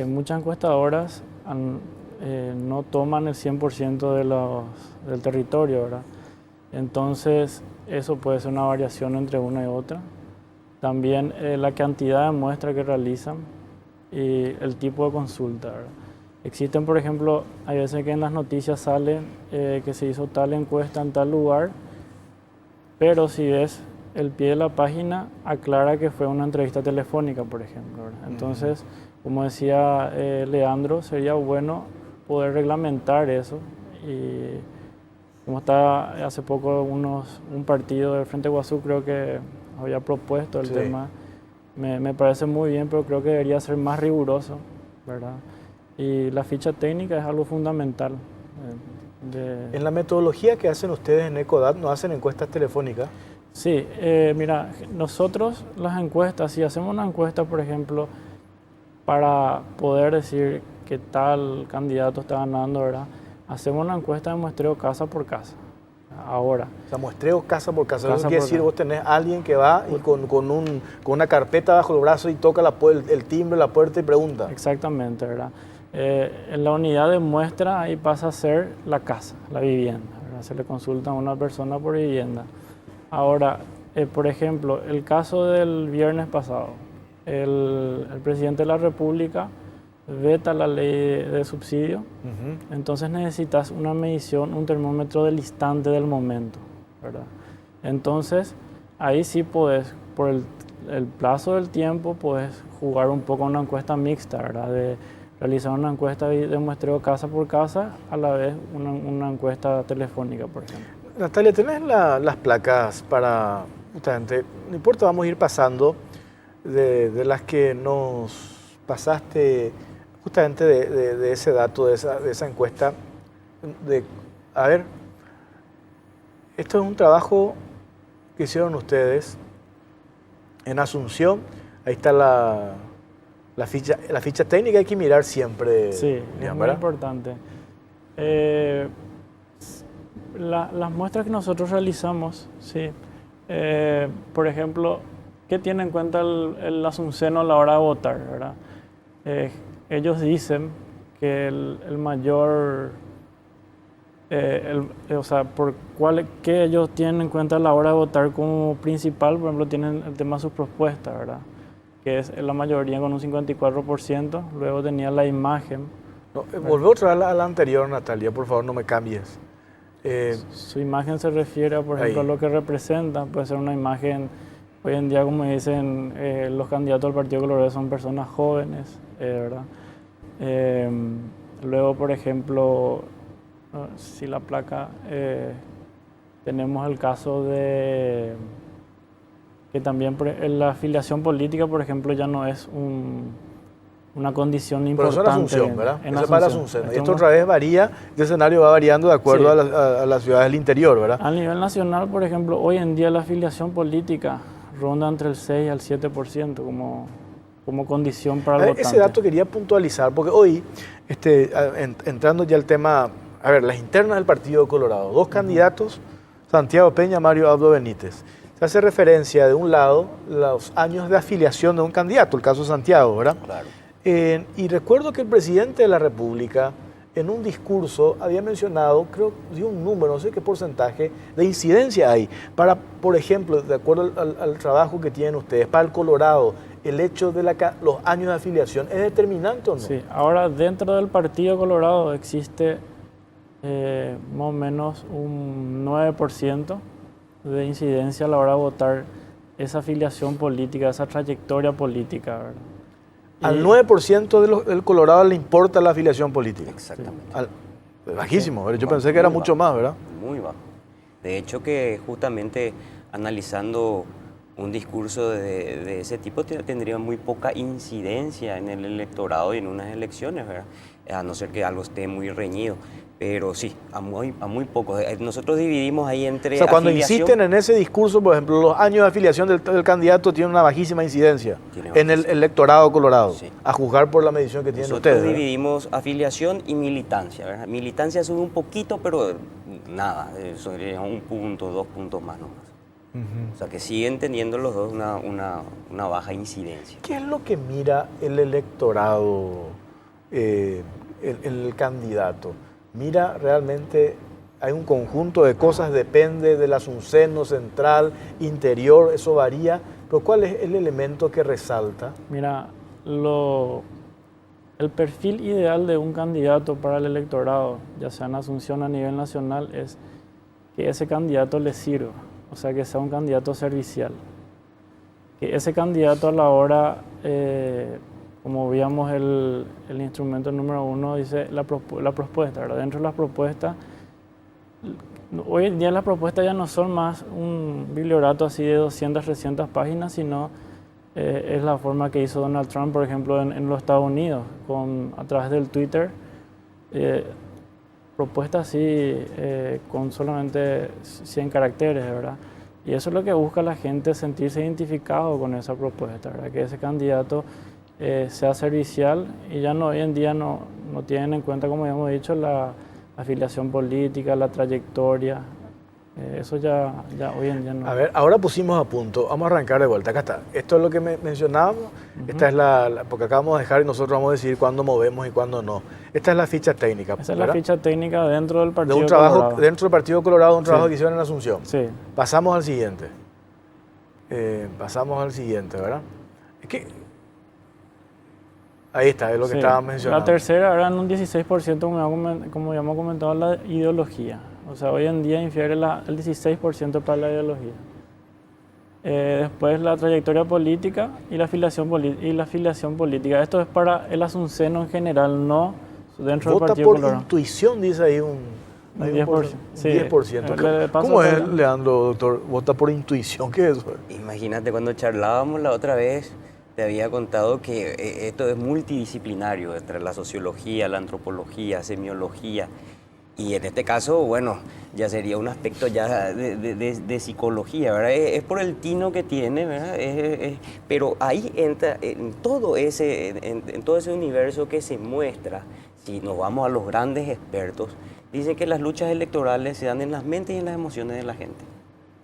muchas encuestadoras no toman el 100% del territorio, ¿verdad? Entonces, eso puede ser una variación entre una y otra. También la cantidad de muestras que realizan y el tipo de consulta, ¿verdad? Existen, por ejemplo, hay veces que en las noticias sale que se hizo tal encuesta en tal lugar, pero si ves el pie de la página, aclara que fue una entrevista telefónica, por ejemplo, ¿verdad? Entonces, como decía Leandro, sería bueno poder reglamentar eso. Y como está hace poco un partido del Frente Guazú, creo que había propuesto el tema, me parece muy bien, pero creo que debería ser más riguroso, ¿verdad? Y la ficha técnica es algo fundamental. En la metodología que hacen ustedes en ECODAT, ¿no hacen encuestas telefónicas? Sí, mira, nosotros las encuestas, si hacemos una encuesta, por ejemplo, para poder decir que tal candidato está ganando, ¿verdad? Hacemos una encuesta de muestreo casa por casa. Ahora. O sea, muestreo casa por casa. Casa Eso quiere por decir, casa. vos tenés a alguien que va y con una carpeta bajo el brazo y toca el timbre, la puerta y pregunta. Exactamente, ¿verdad? En la unidad de muestra ahí pasa a ser la casa, la vivienda, ¿verdad? Se le consulta a una persona por vivienda. Ahora, por ejemplo, el caso del viernes pasado, el presidente de la República veta la ley de subsidio, entonces necesitas una medición, un termómetro del instante del momento, ¿verdad? Entonces, ahí sí podés, por el plazo del tiempo, podés jugar un poco una encuesta mixta, ¿verdad? De realizar una encuesta de muestreo casa por casa, a la vez una encuesta telefónica, por ejemplo. Natalia, ¿tenés las placas para, justamente, no importa, vamos a ir pasando de las que nos pasaste justamente de ese dato, de esa encuesta? A ver, esto es un trabajo que hicieron ustedes en Asunción. Ahí está la ficha técnica, hay que mirar siempre. Sí, es muy ¿verdad? importante. Las muestras que nosotros realizamos, sí. Por ejemplo, ¿qué tiene en cuenta el asunceno a la hora de votar, verdad? Ellos dicen que el mayor, o sea, ¿qué ellos tienen en cuenta a la hora de votar como principal? Por ejemplo, tienen el tema de sus propuestas, ¿verdad? Que es la mayoría con un 54%, luego tenía la imagen. No, volvé otra vez a la anterior, Natalia, por favor, no me cambies. Su imagen se refiere, por ejemplo, a lo que representa. Puede ser una imagen, hoy en día, como dicen, los candidatos del Partido Colorado son personas jóvenes, ¿verdad? Luego, por ejemplo, si la placa, tenemos el caso de que también la afiliación política, por ejemplo, ya no es una condición importante. Pero eso en Asunción, ¿verdad? En Eso es para Asunción. Asunción. Esto otra vez varía, el escenario va variando de acuerdo Sí. a las ciudades del interior, ¿verdad? A nivel nacional, por ejemplo, hoy en día la afiliación política ronda entre el 6 al 7% como condición para el votante. Ese dato quería puntualizar, porque hoy, entrando ya al tema, a ver, las internas del Partido de Colorado, dos candidatos, Santiago Peña, Mario Abdo Benítez. Se hace referencia de un lado los años de afiliación de un candidato, el caso de Santiago, ¿verdad? Claro. Y recuerdo que el presidente de la República, en un discurso, había mencionado, creo, dio un número, no sé qué porcentaje, de incidencia hay. Para, por ejemplo, de acuerdo al trabajo que tienen ustedes, para el Colorado, el hecho de los años de afiliación, ¿es determinante o no? Sí, ahora dentro del Partido Colorado existe más o menos un 9% de incidencia a la hora de votar esa afiliación política, esa trayectoria política, ¿verdad? Al 9% del Colorado le importa la afiliación política. Exactamente. Bajísimo, yo pensé que era mucho más, ¿verdad? Muy bajo. De hecho que justamente analizando un discurso de ese tipo tendría muy poca incidencia en el electorado y en unas elecciones, ¿verdad? A no ser que algo esté muy reñido. Pero sí, a muy poco. Nosotros dividimos ahí entre O sea, cuando afiliación, insisten en ese discurso, por ejemplo, los años de afiliación del candidato tienen una bajísima incidencia en el electorado colorado, Sí. a juzgar por la medición que tienen nosotros ustedes, ¿verdad? dividimos afiliación y militancia, ¿verdad? Militancia sube un poquito, pero nada, sería 1 punto, 2 puntos más nomás. O sea que siguen teniendo los dos una baja incidencia. ¿Qué es lo que mira el electorado, el candidato? Mira realmente, hay un conjunto de cosas, depende del asunceno central, interior, eso varía, pero ¿cuál es el elemento que resalta? Mira, el perfil ideal de un candidato para el electorado, ya sea en Asunción a nivel nacional, es que ese candidato le sirva, o sea, que sea un candidato servicial. Que ese candidato a la hora, como veíamos el instrumento número 1, dice la propuesta, ¿verdad? Dentro de las propuestas, hoy en día las propuestas ya no son más un bibliorato así de 200, 300 páginas, sino es la forma que hizo Donald Trump, por ejemplo, en los Estados Unidos, a través del Twitter, propuestas así con solamente 100 caracteres, ¿verdad? Y eso es lo que busca la gente, sentirse identificado con esa propuesta, ¿verdad? Que ese candidato sea servicial y ya no, hoy en día no tienen en cuenta, como ya hemos dicho, la afiliación política, la trayectoria. Eso ya hoy en día no. A ver, ahora pusimos a punto, vamos a arrancar de vuelta, acá está. Esto es lo que mencionábamos, esta es porque acabamos de dejar y nosotros vamos a decidir cuándo movemos y cuándo no. Esta es la ficha técnica, Esa es ¿verdad? la ficha técnica dentro del De Partido un trabajo Colorado. dentro del Partido Colorado, un trabajo Sí. que hicieron en Asunción. Sí. Pasamos al siguiente. ¿Verdad? Es que ahí está, es lo que Sí. estaba mencionando. La tercera era en un 16%, como ya hemos comentado, la ideología. O sea, hoy en día infiere el 16% para la ideología. Después la trayectoria política y la afiliación política. Esto es para el asunceno en general, no dentro del Vota Partido por Colorado. intuición, dice ahí un 10%. Sí. 10%. Le paso ¿Cómo es, para- Leandro, doctor? Vota por intuición, ¿qué es eso? Imagínate, cuando charlábamos la otra vez, te había contado que esto es multidisciplinario, entre la sociología, la antropología, semiología. Y en este caso, bueno, ya sería un aspecto ya de psicología, ¿verdad? Es por el tino que tiene, ¿verdad? Pero ahí entra en todo ese universo que se muestra, si nos vamos a los grandes expertos, dicen que las luchas electorales se dan en las mentes y en las emociones de la gente.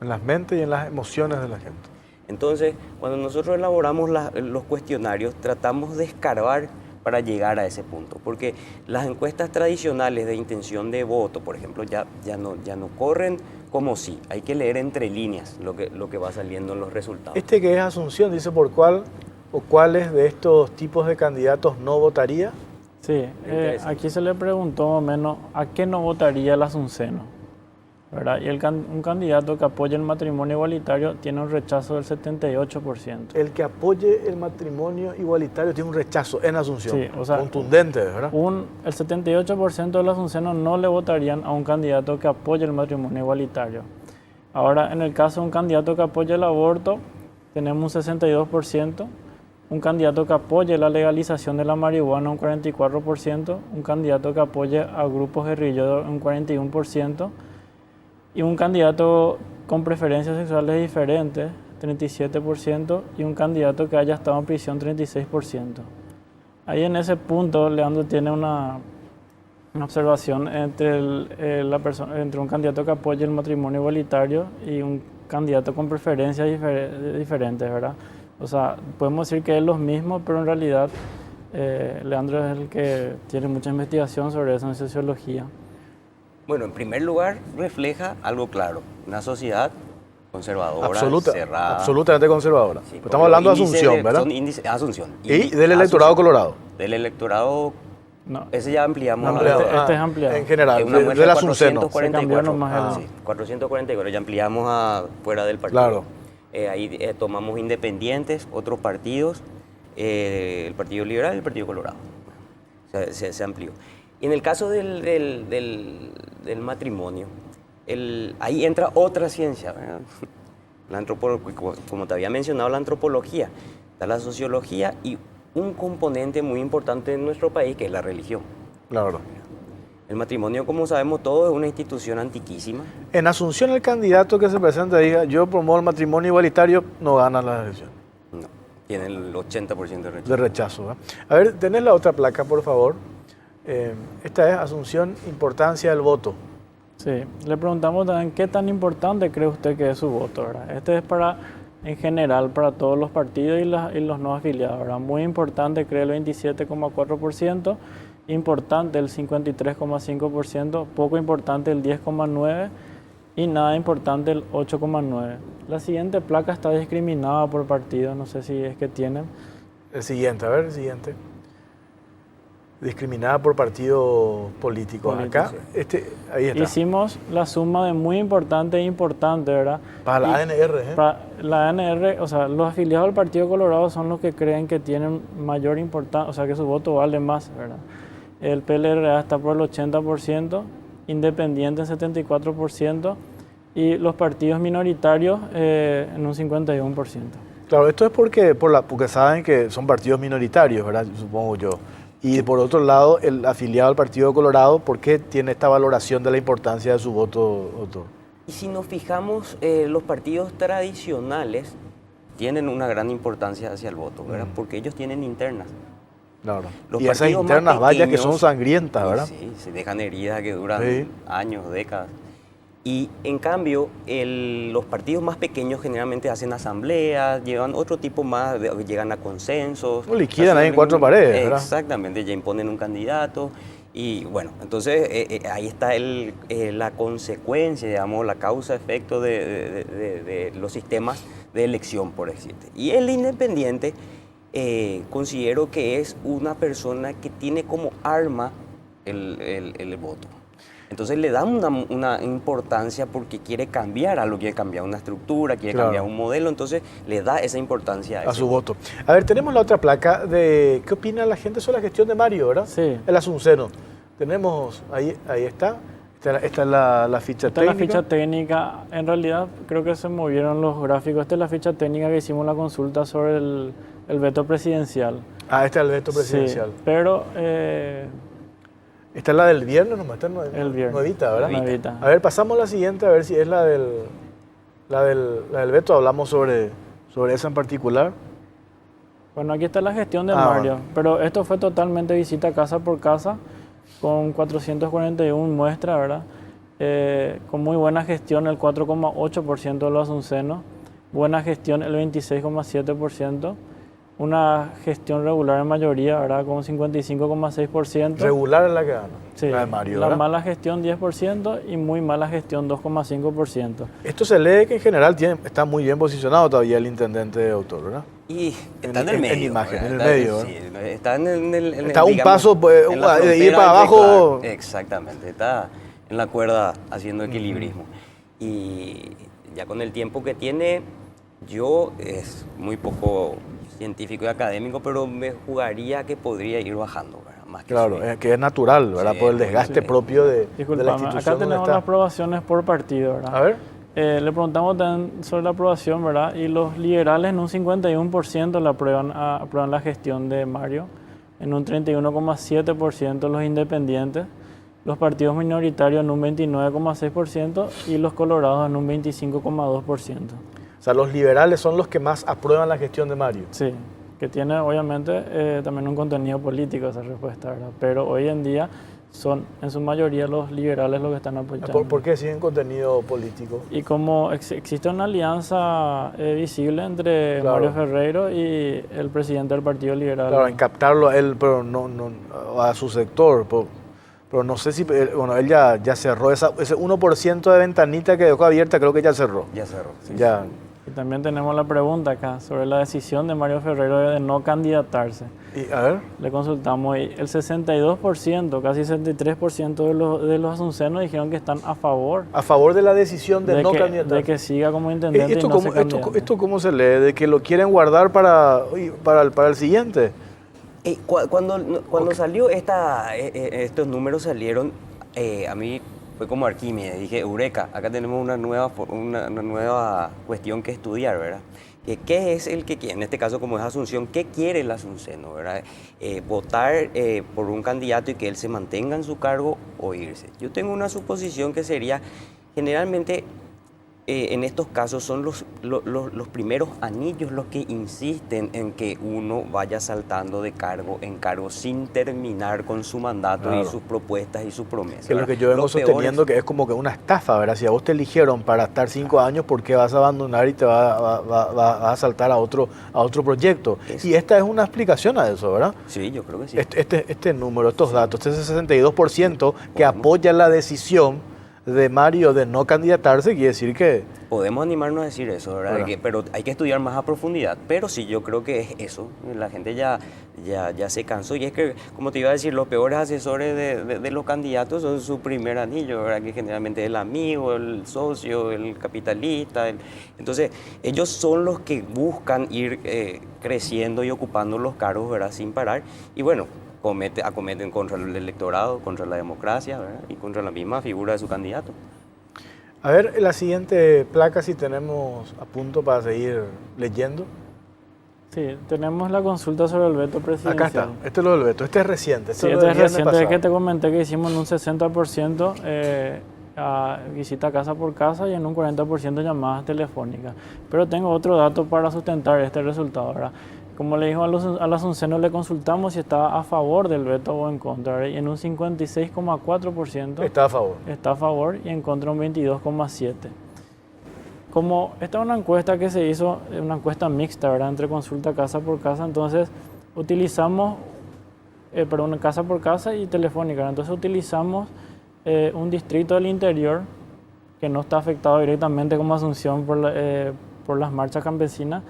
En las mentes y en las emociones de la gente. Entonces, cuando nosotros elaboramos los cuestionarios, tratamos de escarbar para llegar a ese punto, porque las encuestas tradicionales de intención de voto, por ejemplo, ya no corren como sí, hay que leer entre líneas lo que va saliendo en los resultados. Este que es Asunción, dice por cuál o cuáles de estos tipos de candidatos no votaría. Sí, aquí se le preguntó más o menos a qué no votaría el asunceno, ¿verdad? Y un candidato que apoya el matrimonio igualitario tiene un rechazo del 78%. El que apoye el matrimonio igualitario tiene un rechazo en Asunción. Sí, o sea, contundente, ¿verdad? El 78% de los asuncenos no le votarían a un candidato que apoye el matrimonio igualitario. Ahora, en el caso de un candidato que apoye el aborto, tenemos un 62%. Un candidato que apoye la legalización de la marihuana, un 44%. Un candidato que apoye a grupos guerrilleros, un 41%. Y un candidato con preferencias sexuales diferentes, 37%, y un candidato que haya estado en prisión, 36%. Ahí en ese punto, Leandro tiene una observación entre entre un candidato que apoye el matrimonio igualitario y un candidato con preferencias diferentes, ¿verdad? O sea, podemos decir que es los mismos, pero en realidad Leandro es el que tiene mucha investigación sobre eso en sociología. Bueno, en primer lugar, refleja algo claro, una sociedad conservadora, cerrada. Absolutamente conservadora. Sí, Estamos hablando de los índices Asunción, ¿verdad? Son índices, Asunción. Y del electorado colorado. Del electorado, No, ese ya ampliamos. Ampliado. este es ampliado. En general, Es una muestra del de Asunceno. 444. Se cambió nomás Sí, 444, ya ampliamos fuera del partido. Claro. Ahí tomamos independientes, otros partidos, el Partido Liberal y el Partido Colorado. O sea, se amplió. Y en el caso del matrimonio, ahí entra otra ciencia, ¿verdad? Como te había mencionado, la antropología, está la sociología y un componente muy importante en nuestro país que es la religión. Claro. El matrimonio, como sabemos todos, es una institución antiquísima. En Asunción, el candidato que se presenta diga, yo promuevo el matrimonio igualitario, no gana la elección. No, tiene el 80% de rechazo. De rechazo. ¿Eh? A ver, tenés la otra placa, por favor. Esta es Asunción, importancia del voto. Sí, le preguntamos también qué tan importante cree usted que es su voto, ¿verdad? Este es en general, para todos los partidos y los no afiliados, ¿verdad? Muy importante, cree el 27,4%, importante el 53,5%, poco importante el 10,9% y nada importante el 8,9%. La siguiente placa está discriminada por partido, no sé si es que tienen. El siguiente, a ver, el siguiente. Discriminada por partido político. Acá, ahí está. Hicimos la suma de muy importante e importante, ¿verdad? Para la ANR, ¿eh? Para la ANR, o sea, los afiliados del Partido Colorado son los que creen que tienen mayor importancia, o sea, que su voto vale más, ¿verdad? El PLRA está por el 80%, Independiente en 74% y los partidos minoritarios en un 51%. Claro, esto es porque saben que son partidos minoritarios, ¿verdad? Supongo yo. Y por otro lado, el afiliado al Partido Colorado, ¿por qué tiene esta valoración de la importancia de su voto, doctor? Y si nos fijamos, los partidos tradicionales tienen una gran importancia hacia el voto, ¿verdad? Porque ellos tienen internas. Claro. Los y esas partidos internas, más vaya que son pequeños, sangrientas, ¿verdad? Sí, se dejan heridas que duran Sí. años, décadas. Y en cambio, los partidos más pequeños generalmente hacen asambleas, llevan otro tipo más, llegan a consensos. O liquidan ahí en cuatro paredes, ¿verdad? Exactamente, ya imponen un candidato. Y bueno, entonces ahí está la consecuencia, digamos, la causa-efecto de los sistemas de elección, por decirte. Y el independiente considero que es una persona que tiene como arma el voto. Entonces le da una importancia porque quiere cambiar algo, quiere cambiar una estructura, quiere cambiar un modelo, entonces le da esa importancia a su voto. A ver, tenemos la otra placa de qué opina la gente sobre la gestión de Mario, ¿verdad? Sí. El asunceno. Tenemos, ahí está. Esta es la ficha técnica. Esta es la ficha técnica. En realidad creo que se movieron los gráficos. Esta es la ficha técnica que hicimos la consulta sobre el veto presidencial. Ah, este es el veto presidencial. Sí, pero... esta es la del viernes, nomás está el viernes. Nuevita, ¿verdad? Nuevita. A ver, pasamos a la siguiente, a ver si es la del veto. Hablamos sobre esa en particular. Bueno, aquí está la gestión de Mario, bueno. pero esto fue totalmente visita casa por casa, con 441 muestras, ¿verdad? Con muy buena gestión, el 4,8% de los asuncenos, buena gestión, el 26,7%. Una gestión regular en mayoría, ¿verdad? Con 55,6%. Regular es la que gana. Sí, la de Mario, la ¿verdad? mala gestión 10% y muy mala gestión 2,5%. Esto se lee que en general está muy bien posicionado todavía el intendente Autor, ¿verdad? Y está en el medio. En imagen, ¿verdad? en el medio. Sí, está en el está un digamos, paso pues, en la de ir frontera para abajo. Exactamente, está en la cuerda haciendo equilibrismo. Y ya con el tiempo que tiene, yo es muy poco científico y académico, pero me jugaría que podría ir bajando, ¿verdad? Más que Claro, subir. que es natural, ¿verdad? Sí, por el desgaste sí. propio de la Disculpame, institución acá donde tenemos está. las aprobaciones por partido, ¿verdad? A ver. Le preguntamos también sobre la aprobación, ¿verdad? Y los liberales en un 51% aprueban la gestión de Mario, en un 31,7% los independientes, los partidos minoritarios en un 29,6% y los colorados en un 25,2%. O sea, los liberales son los que más aprueban la gestión de Mario. Sí, que tiene obviamente también un contenido político esa respuesta, ¿verdad? Pero hoy en día son en su mayoría los liberales los que están apoyando. ¿Por qué siguen contenido político? Y como existe una alianza visible entre Claro. Mario Ferreiro y el presidente del Partido Liberal. Claro, en captarlo a él, pero no a su sector. Pero no sé si, bueno, él ya cerró ese 1% de ventanita que dejó abierta, creo que ya cerró. Ya cerró. Sí, Ya. Y también tenemos la pregunta acá sobre la decisión de Mario Ferrero de no candidatarse. Y, a ver, Le consultamos y el 62%, casi 63% de los asuncenos dijeron que están a favor a favor de la decisión de no candidatarse. de que siga como intendente y no se candidate. ¿Esto cómo se lee? ¿De que lo quieren guardar para el siguiente? Cuando salió estos números salieron, a mí fue como Arquímedes, dije, eureka, acá tenemos una nueva cuestión que estudiar, ¿verdad? ¿Qué es el que quiere? En este caso, como es Asunción, ¿qué quiere el asunceno, verdad? Votar por un candidato y que él se mantenga en su cargo o irse. Yo tengo una suposición que sería, generalmente, en estos casos son los primeros anillos los que insisten en que uno vaya saltando de cargo en cargo sin terminar con su mandato, claro, y sus propuestas y sus promesas. Que es lo que yo vengo sosteniendo, que es como que una estafa, ¿verdad? Si a vos te eligieron para estar 5 años, ¿por qué vas a abandonar y te vas a saltar a otro proyecto? Eso. Y esta es una explicación a eso, ¿verdad? Sí, yo creo que sí. Este número, estos datos, este 62% que apoya la decisión de Mario de no candidatarse, quiere decir que... Podemos animarnos a decir eso, ¿verdad? Bueno. Pero hay que estudiar más a profundidad. Pero sí, yo creo que es eso. La gente ya se cansó. Y es que, como te iba a decir, los peores asesores de los candidatos son su primer anillo, ¿verdad? Que generalmente es el amigo, el socio, el capitalista. Entonces, ellos son los que buscan ir creciendo y ocupando los cargos, ¿verdad? Sin parar. Y bueno, acometen contra el electorado, contra la democracia, ¿verdad? Y contra la misma figura de su candidato. A ver, la siguiente placa, si tenemos a punto para seguir leyendo. Sí, tenemos la consulta sobre el veto presidencial. Acá está, este es lo del veto, este es reciente. Sí, este es reciente, es que te comenté que hicimos en un 60% a visita casa por casa y en un 40% llamadas telefónicas. Pero tengo otro dato para sustentar este resultado, ¿verdad? Como le dijo al asunceno, le consultamos si estaba a favor del veto o en contra, ¿verdad? Y en un 56,4% está a favor. Está a favor y en contra un 22,7%. Como esta es una encuesta que se hizo, una encuesta mixta, ¿verdad? Entre consulta casa por casa, entonces utilizamos, casa por casa y telefónica, entonces utilizamos un distrito del interior que no está afectado directamente como Asunción por las marchas campesinas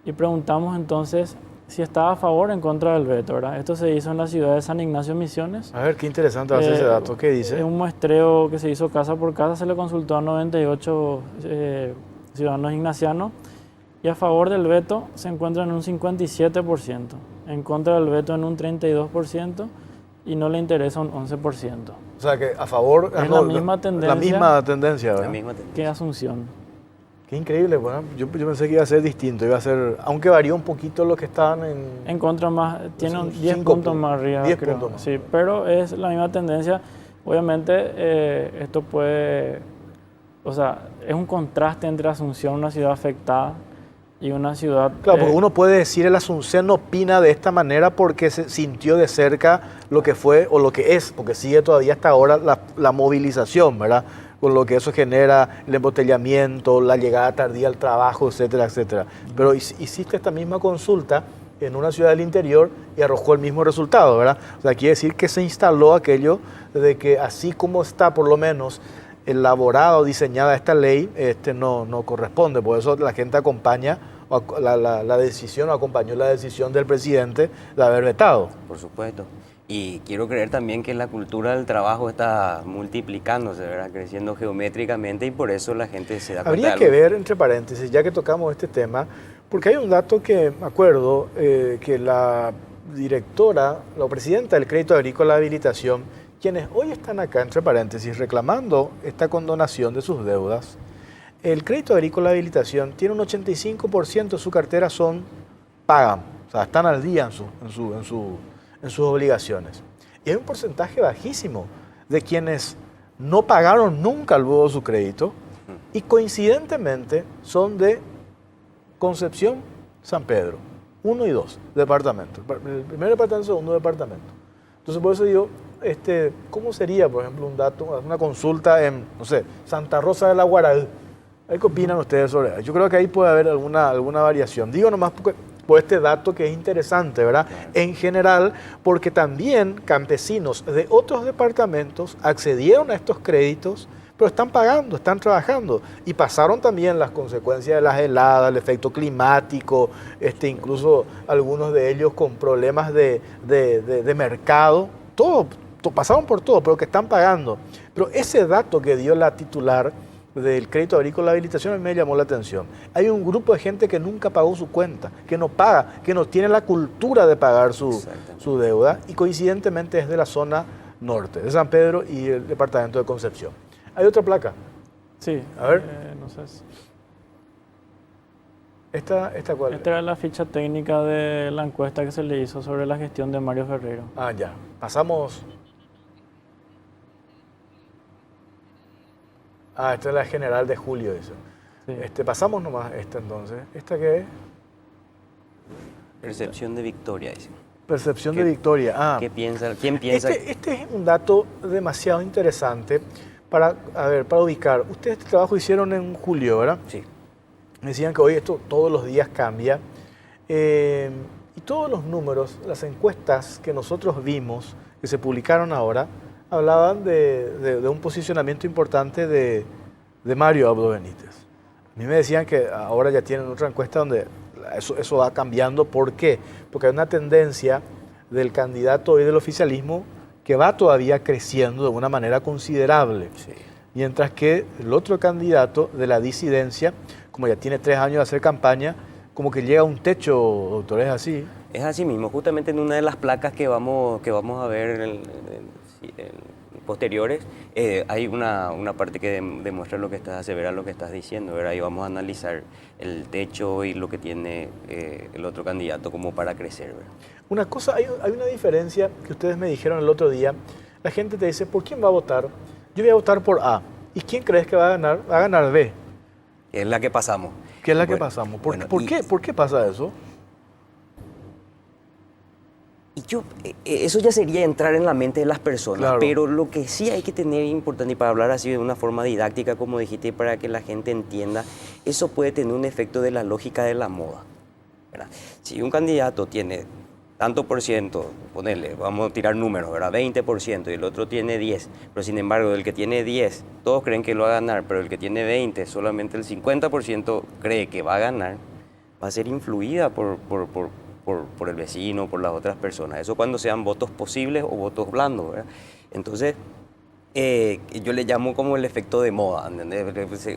y preguntamos entonces si estaba a favor o en contra del veto, ¿verdad? Esto se hizo en la ciudad de San Ignacio Misiones. A ver, qué interesante va a ser ese dato. ¿Qué dice? Es un muestreo que se hizo casa por casa, se le consultó a 98 ciudadanos ignacianos y a favor del veto se encuentran en un 57%, en contra del veto en un 32% y no le interesa un 11%. O sea que a favor... Es la misma tendencia, ¿verdad? Que Asunción. Qué increíble, bueno, yo pensé que iba a ser distinto, iba a ser, aunque varió un poquito los que estaban en contra más, tiene 10 puntos más arriba, 10 creo. Puntos más. Sí, pero es la misma tendencia. Obviamente esto puede, o sea, es un contraste entre Asunción, una ciudad afectada, y una ciudad... Claro, porque uno puede decir el asunceno opina de esta manera porque se sintió de cerca lo que fue o lo que es, porque sigue todavía hasta ahora la movilización, ¿verdad? Con lo que eso genera el embotellamiento, la llegada tardía al trabajo, etcétera, etcétera. Pero hiciste esta misma consulta en una ciudad del interior y arrojó el mismo resultado, ¿verdad? O sea, quiere decir que se instaló aquello de que así como está por lo menos elaborada o diseñada esta ley, no corresponde. Por eso la gente acompaña la decisión, o acompañó la decisión del presidente de haber vetado. Por supuesto. Y quiero creer también que la cultura del trabajo está multiplicándose, ¿verdad? Creciendo geométricamente y por eso la gente se da cuenta. Habría que ver, entre paréntesis, ya que tocamos este tema, porque hay un dato que me acuerdo que la directora, la presidenta del Crédito Agrícola de Habilitación, quienes hoy están acá, entre paréntesis, reclamando esta condonación de sus deudas, el Crédito Agrícola de Habilitación tiene un 85% de su cartera pagan, o sea, están al día en sus obligaciones. Y hay un porcentaje bajísimo de quienes no pagaron nunca luego su crédito y coincidentemente son de Concepción, San Pedro, 1 y 2 departamentos. El primer departamento, el segundo departamento. Entonces por eso digo, ¿cómo sería, por ejemplo, una consulta en, no sé, Santa Rosa de la Guaraí? ¿Qué opinan ustedes sobre eso? Yo creo que ahí puede haber alguna variación. Digo nomás por este dato que es interesante, ¿verdad? Claro. En general, porque también campesinos de otros departamentos accedieron a estos créditos, pero están pagando, están trabajando. Y pasaron también las consecuencias de las heladas, el efecto climático, incluso algunos de ellos con problemas de mercado, pasaron por todo, pero que están pagando. Pero ese dato que dio la titular del crédito agrícola de habilitación a mí me llamó la atención. Hay un grupo de gente que nunca pagó su cuenta, que no paga, que no tiene la cultura de pagar su deuda, y coincidentemente es de la zona norte, de San Pedro y el departamento de Concepción. ¿Hay otra placa? Sí. A ver. No sé. ¿Esta cuál? Esta era la ficha técnica de la encuesta que se le hizo sobre la gestión de Mario Ferrero. Ah, ya. Pasamos. Ah, esta es la general de julio, eso. Sí. Pasamos nomás entonces. ¿Esta qué es? Percepción de victoria, dice. Percepción de victoria. Ah. ¿Qué piensa? ¿Quién piensa? Este es un dato demasiado interesante para ubicar. Ustedes este trabajo hicieron en julio, ¿verdad? Sí. Me decían que hoy esto todos los días cambia. Y todos los números, las encuestas que nosotros vimos, que se publicaron ahora, hablaban de un posicionamiento importante de Mario Abdo Benítez. A mí me decían que ahora ya tienen otra encuesta donde eso va cambiando. ¿Por qué? Porque hay una tendencia del candidato hoy del oficialismo que va todavía creciendo de una manera considerable. Sí. Mientras que el otro candidato de la disidencia, como ya tiene 3 años de hacer campaña, como que llega a un techo, doctor, ¿es así? Es así mismo, justamente en una de las placas que vamos a ver en posteriores, hay una parte que demuestra lo que estás aseverando, lo que estás diciendo, ¿verdad? Y vamos a analizar el techo y lo que tiene el otro candidato como para crecer, ¿verdad? Una cosa, hay una diferencia que ustedes me dijeron el otro día. La gente te dice, ¿por quién va a votar? Yo voy a votar por A. ¿Y quién crees que va a ganar? Va a ganar B. Que es la que pasamos. ¿Qué es la que pasamos? ¿Por qué pasa eso? Y eso ya sería entrar en la mente de las personas, claro. Pero lo que sí hay que tener importante, y para hablar así de una forma didáctica, como dijiste, para que la gente entienda, eso puede tener un efecto de la lógica de la moda, ¿verdad? Si un candidato tiene tanto por ciento, ponele, vamos a tirar números, ¿verdad? 20%, y el otro tiene 10, pero sin embargo, el que tiene 10, todos creen que lo va a ganar, pero el que tiene 20, solamente el 50% cree que va a ganar, va a ser influida por el vecino, por las otras personas. Eso cuando sean votos posibles o votos blandos, ¿verdad? Entonces, yo le llamo como el efecto de moda, ¿entendés?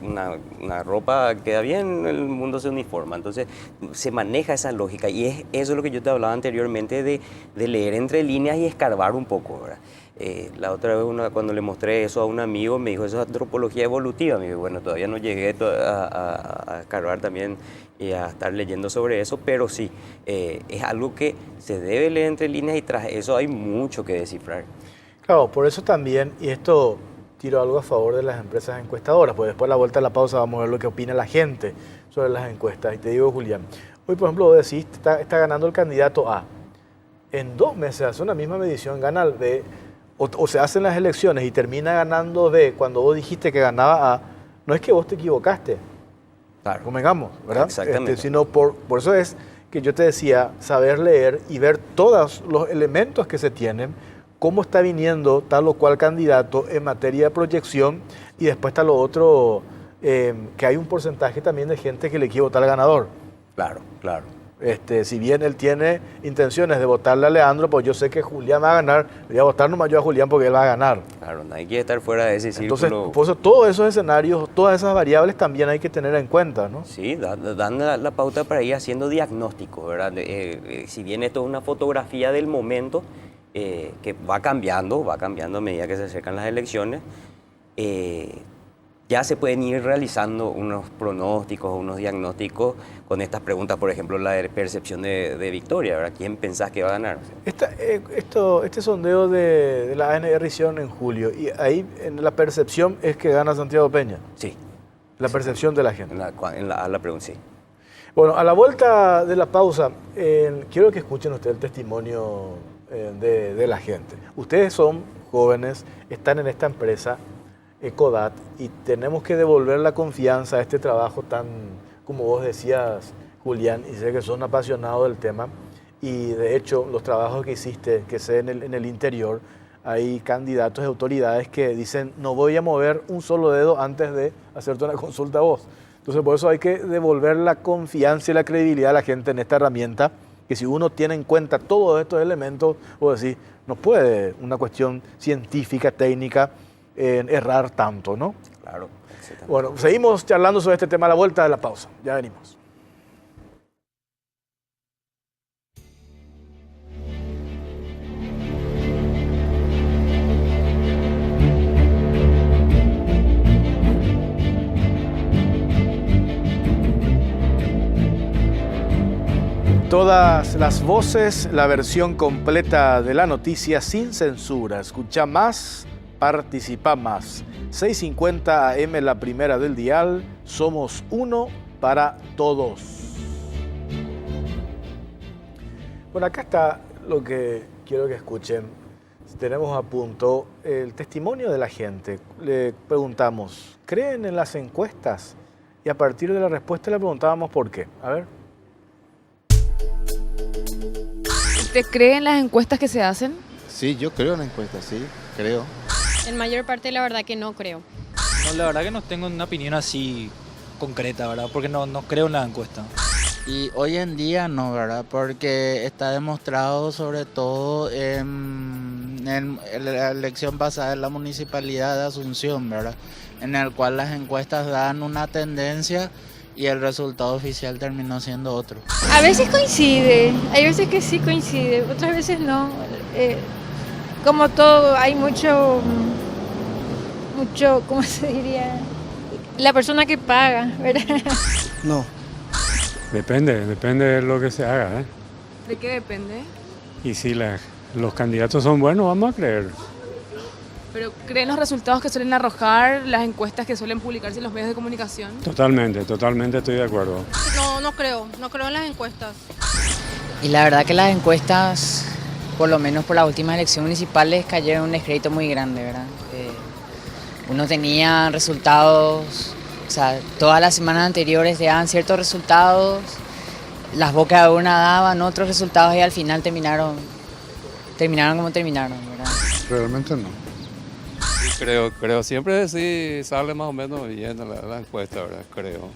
Una ropa queda bien, el mundo se uniforma. Entonces, se maneja esa lógica y eso es lo que yo te hablaba anteriormente de leer entre líneas y escarbar un poco, ¿verdad? La otra vez cuando le mostré eso a un amigo me dijo, eso es antropología evolutiva. Me dijo, bueno, todavía no llegué a escarbar también y a estar leyendo sobre eso, pero sí, es algo que se debe leer entre líneas y tras eso hay mucho que descifrar. Claro, por eso también, y esto tiro algo a favor de las empresas encuestadoras, porque después de la vuelta de la pausa vamos a ver lo que opina la gente sobre las encuestas. Y te digo, Julián, hoy por ejemplo vos decís, está ganando el candidato A. En 2 meses hace una misma medición, gana el B, o se hacen las elecciones y termina ganando B cuando vos dijiste que ganaba A. No es que vos te equivocaste, Claro. convengamos, ¿verdad? Exactamente. Sino por eso es que yo te decía, saber leer y ver todos los elementos que se tienen, cómo está viniendo tal o cual candidato en materia de proyección, y después está lo otro, que hay un porcentaje también de gente que le quiere votar al ganador. Claro, claro. Si bien él tiene intenciones de votarle a Leandro, pues yo sé que Julián va a ganar, le voy a votar nomás yo a Julián porque él va a ganar. Claro, nadie quiere estar fuera de ese Entonces, círculo. por eso todos esos escenarios, todas esas variables también hay que tener en cuenta, ¿no? Sí, dan la pauta para ir haciendo diagnósticos, ¿verdad? Si bien esto es una fotografía del momento, que va cambiando a medida que se acercan las elecciones, ya se pueden ir realizando unos pronósticos, unos diagnósticos con estas preguntas, por ejemplo, la de percepción de victoria, ¿verdad? ¿Quién pensás que va a ganar? Este sondeo de la ANR hicieron en julio, y ahí en la percepción es que gana Santiago Peña. Sí. La percepción de la gente. A la pregunta, sí. Bueno, a la vuelta de la pausa, quiero que escuchen ustedes el testimonio de la gente. Ustedes son jóvenes, están en esta empresa, Ecodat, y tenemos que devolver la confianza a este trabajo tan, como vos decías, Julián, y sé que son apasionados del tema, y de hecho los trabajos que hiciste, que sé en el interior, hay candidatos y autoridades que dicen no voy a mover un solo dedo antes de hacerte una consulta a vos. Entonces por eso hay que devolver la confianza y la credibilidad a la gente en esta herramienta, que si uno tiene en cuenta todos estos elementos, vos decís, no puede una cuestión científica, técnica, errar tanto, ¿no? Claro. Exactamente. Bueno, seguimos charlando sobre este tema a la vuelta de la pausa. Ya venimos. Todas las voces, la versión completa de la noticia sin censura. Escucha más, participa más. 6:50 AM, la primera del dial. Somos uno para todos. Bueno, acá está lo que quiero que escuchen. Tenemos a punto el testimonio de la gente. Le preguntamos, ¿creen en las encuestas? Y a partir de la respuesta le preguntábamos por qué. A ver. ¿Usted cree en las encuestas que se hacen? Sí, yo creo en las encuestas, sí, creo. En mayor parte la verdad que no creo. No, la verdad que no tengo una opinión así concreta, ¿verdad? Porque no creo en la encuesta. Y hoy en día no, ¿verdad? Porque está demostrado sobre todo en la elección pasada en la Municipalidad de Asunción, ¿verdad? En el cual las encuestas dan una tendencia y el resultado oficial terminó siendo otro. A veces coincide, hay veces que sí coincide, otras veces no. Como todo, hay mucho, ¿cómo se diría? La persona que paga, ¿verdad? No. Depende de lo que se haga, ¿eh? ¿De qué depende? Y si los candidatos son buenos, vamos a creer. ¿Pero creen los resultados que suelen arrojar las encuestas que suelen publicarse en los medios de comunicación? Totalmente estoy de acuerdo. No creo en las encuestas. Y la verdad que las encuestas, por lo menos por las últimas elecciones municipales, cayeron en un descrédito muy grande, ¿verdad? Uno tenía resultados, o sea, todas las semanas anteriores daban ciertos resultados, las bocas de urna daban otros resultados y al final terminaron como terminaron, ¿verdad? Realmente no. Creo, siempre sí sale más o menos bien la encuesta, ¿verdad? Creo.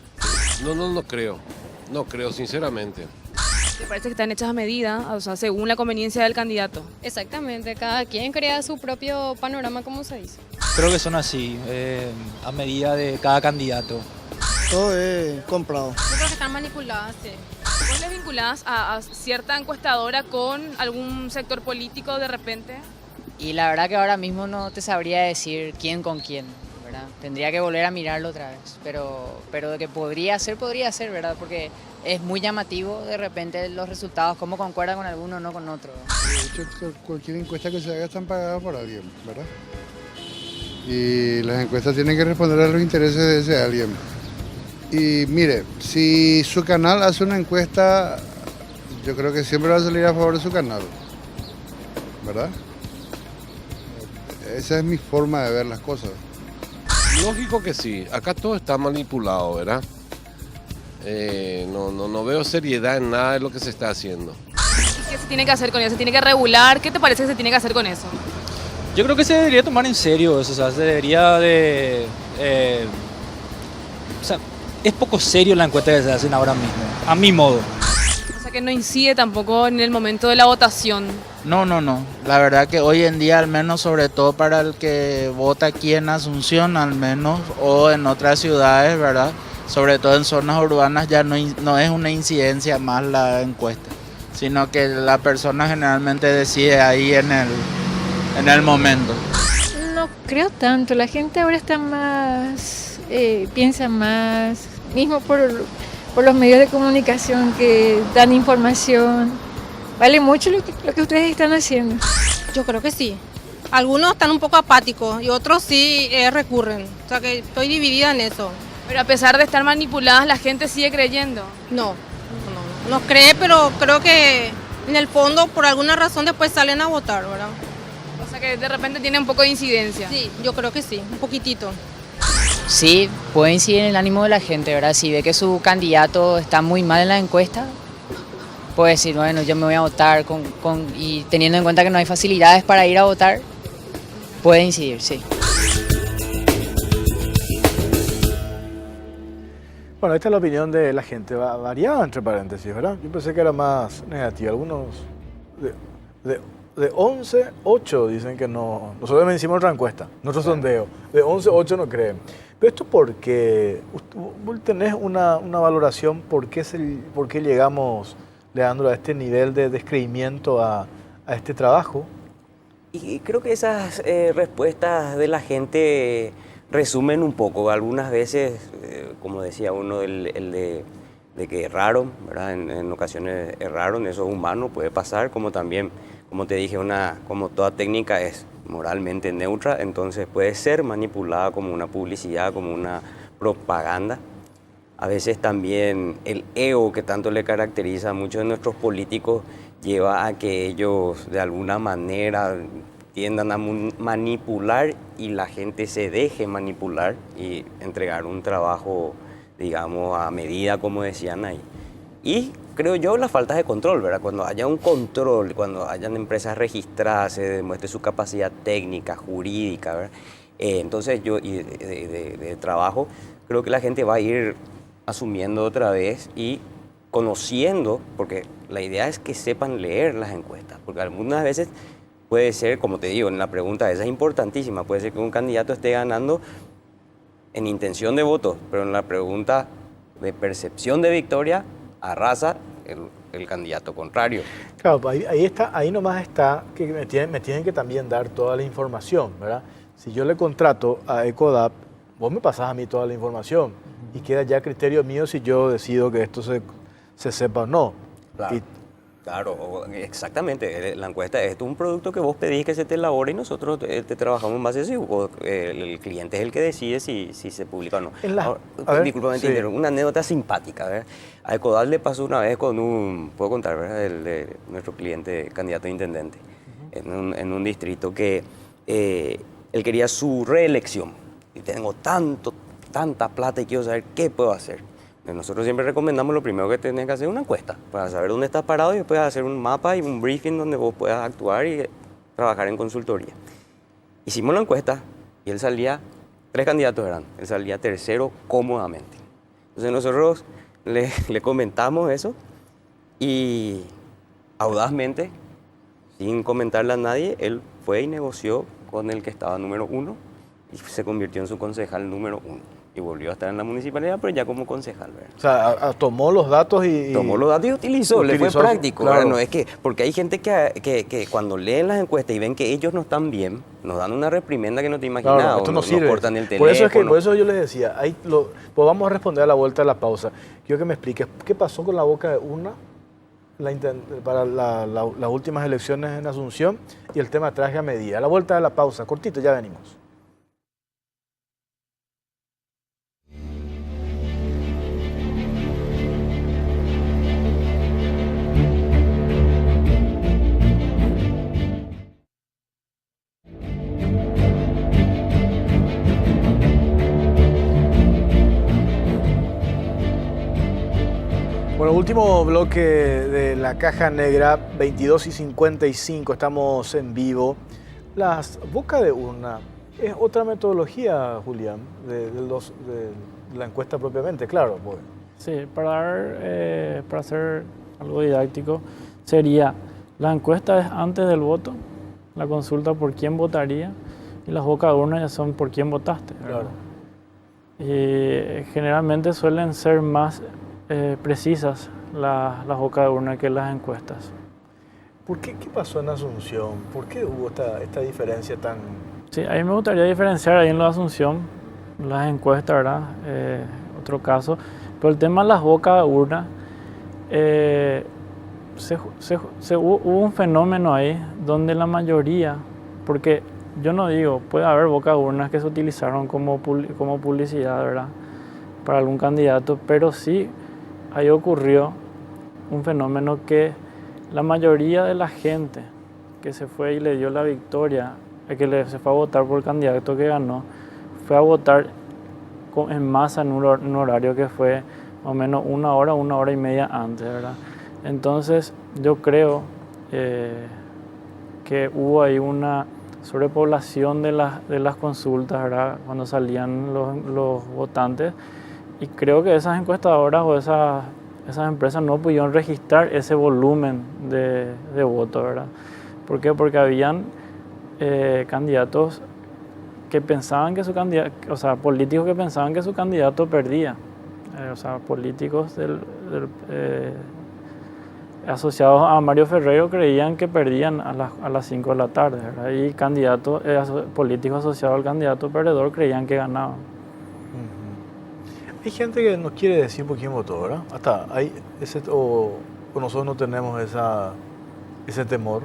No creo, sinceramente. ¿Te parece que están hechas a medida, o sea, según la conveniencia del candidato? Exactamente, cada quien crea su propio panorama, como se dice. Creo que son así, a medida de cada candidato. Todo es comprado. Yo creo que están manipuladas, sí. ¿Vos les vinculás a cierta encuestadora con algún sector político de repente? Y la verdad que ahora mismo no te sabría decir quién con quién, ¿verdad? Tendría que volver a mirarlo otra vez, pero de que podría ser, ¿verdad? Porque es muy llamativo de repente los resultados, cómo concuerdan con alguno o no con otro. De hecho, cualquier encuesta que se haga están pagadas por alguien, ¿verdad? Y las encuestas tienen que responder a los intereses de ese alguien. Y mire, si su canal hace una encuesta, yo creo que siempre va a salir a favor de su canal, ¿verdad? Esa es mi forma de ver las cosas. Lógico que sí, acá todo está manipulado, ¿verdad? No veo seriedad en nada de lo que se está haciendo. ¿Y qué se tiene que hacer con eso? ¿Se tiene que regular? ¿Qué te parece que se tiene que hacer con eso? Yo creo que se debería tomar en serio eso, o sea, se debería de... o sea, es poco serio la encuesta que se hacen ahora mismo, a mi modo. O sea, que no incide tampoco en el momento de la votación. No. La verdad que hoy en día, al menos sobre todo para el que vota aquí en Asunción, al menos, o en otras ciudades, ¿verdad? Sobre todo en zonas urbanas ya no es una incidencia más la encuesta, sino que la persona generalmente decide ahí en el momento. No creo tanto, la gente ahora está más, piensa más, mismo por los medios de comunicación que dan información. Vale mucho lo que ustedes están haciendo. Yo creo que sí. Algunos están un poco apáticos y otros sí recurren. O sea que estoy dividida en eso. Pero a pesar de estar manipuladas, la gente sigue creyendo. No cree, pero creo que en el fondo por alguna razón después salen a votar, ¿verdad? O sea que de repente tiene un poco de incidencia. Sí, yo creo que sí, un poquitito. Sí, puede incidir en el ánimo de la gente, ¿verdad? Si ve que su candidato está muy mal en la encuesta, puede decir, bueno, yo me voy a votar y teniendo en cuenta que no hay facilidades para ir a votar, Puede incidir, sí. Bueno, esta es la opinión de la gente, variaba entre paréntesis, ¿verdad? Yo pensé que era más negativa. Algunos de 11, 8 dicen que no. Nosotros también hicimos otra encuesta, nuestro sondeo. De 11, 8 no creen. Pero esto porque vos tenés una valoración, ¿por qué llegamos, Leandro, a este nivel de descreimiento a este trabajo? Y creo que esas respuestas de la gente resumen un poco. Algunas veces, como decía uno, el de que erraron, ¿verdad? En ocasiones erraron, eso es humano, puede pasar, como también, como te dije, como toda técnica es moralmente neutra, entonces puede ser manipulada como una publicidad, como una propaganda. A veces también el ego que tanto le caracteriza a muchos de nuestros políticos lleva a que ellos de alguna manera tiendan a manipular y la gente se deje manipular y entregar un trabajo, digamos, a medida, como decían ahí. Y creo yo la falta de control, ¿verdad? Cuando haya un control, cuando hayan empresas registradas, se demuestre su capacidad técnica, jurídica, ¿verdad? Entonces yo, de trabajo, creo que la gente va a ir asumiendo otra vez y conociendo, porque la idea es que sepan leer las encuestas, porque algunas veces puede ser, como te digo, en la pregunta esa es importantísima, puede ser que un candidato esté ganando en intención de voto, pero en la pregunta de percepción de victoria arrasa el candidato contrario. Claro, ahí nomás está que me tienen que también dar toda la información, ¿verdad? Si yo le contrato a Ecodap, vos me pasás a mí toda la información y queda ya a criterio mío si yo decido que esto se sepa o no. Claro. Claro, exactamente. La encuesta es un producto que vos pedís que se te elabore y nosotros te trabajamos en base a eso. El cliente es el que decide si se publica o no. Disculpame, sí. Una anécdota simpática. ¿Verdad? A Ecodal le pasó una vez puedo contar, ¿verdad? El de nuestro cliente, candidato a intendente, en un distrito que él quería su reelección. Y tengo tanta plata y quiero saber qué puedo hacer. Nosotros siempre recomendamos lo primero que tenés que hacer es una encuesta para saber dónde estás parado y después hacer un mapa y un briefing donde vos puedas actuar y trabajar en consultoría. Hicimos la encuesta y él salía, 3 candidatos eran, él salía tercero cómodamente. Entonces nosotros le comentamos eso y audazmente, sin comentarle a nadie, él fue y negoció con el que estaba número 1 y se convirtió en su concejal número 1. Y volvió a estar en la municipalidad, pero ya como concejal, ¿verdad? O sea, tomó los datos y... Tomó los datos y utilizó, le fue práctico, claro. No es que, porque hay gente que cuando leen las encuestas y ven que ellos no están bien, nos dan una reprimenda que no te imaginas, claro, esto no sirve. Nos cortan el teléfono. Por eso yo les decía, pues vamos a responder a la vuelta de la pausa. Quiero que me expliques, ¿qué pasó con la boca de urna para las últimas elecciones en Asunción y el tema traje a medida? A la vuelta de la pausa, cortito, ya venimos. Bueno, último bloque de la caja negra, 22:55, estamos en vivo. Las bocas de urna es otra metodología, Julián, de la encuesta propiamente, claro. Pues. Sí, para hacer algo didáctico, sería la encuesta es antes del voto, la consulta por quién votaría y las bocas de urna ya son por quién votaste. ¿Verdad? Claro. Y generalmente suelen ser más precisas las bocas de urna que las encuestas. ¿Qué pasó en Asunción? ¿Por qué hubo esta diferencia tan...? Sí, a mí me gustaría diferenciar ahí en la Asunción, las encuestas, ¿verdad? Otro caso. Pero el tema de las bocas de urna, hubo un fenómeno ahí donde la mayoría, porque yo no digo, puede haber bocas de urnas que se utilizaron como publicidad, ¿verdad? Para algún candidato, pero sí ahí ocurrió un fenómeno que la mayoría de la gente que se fue y le dio la victoria, se fue a votar por el candidato que ganó, fue a votar en masa en un horario que fue más o menos 1 hora y media antes, ¿verdad? Entonces yo creo que hubo ahí una sobrepoblación de las consultas, ¿verdad? Cuando salían los votantes. Y creo que esas encuestadoras o esas empresas no pudieron registrar ese volumen de votos, ¿verdad? ¿Por qué? Porque habían candidatos que pensaban que su candidato, o sea, políticos que pensaban que su candidato perdía. O sea, políticos asociados a Mario Ferrero creían que perdían a las 5 de la tarde, ¿verdad? Y candidatos, políticos asociados al candidato perdedor creían que ganaban. Hay gente que no quiere decir por quién votó, ¿verdad? Hasta hay o nosotros no tenemos ese temor.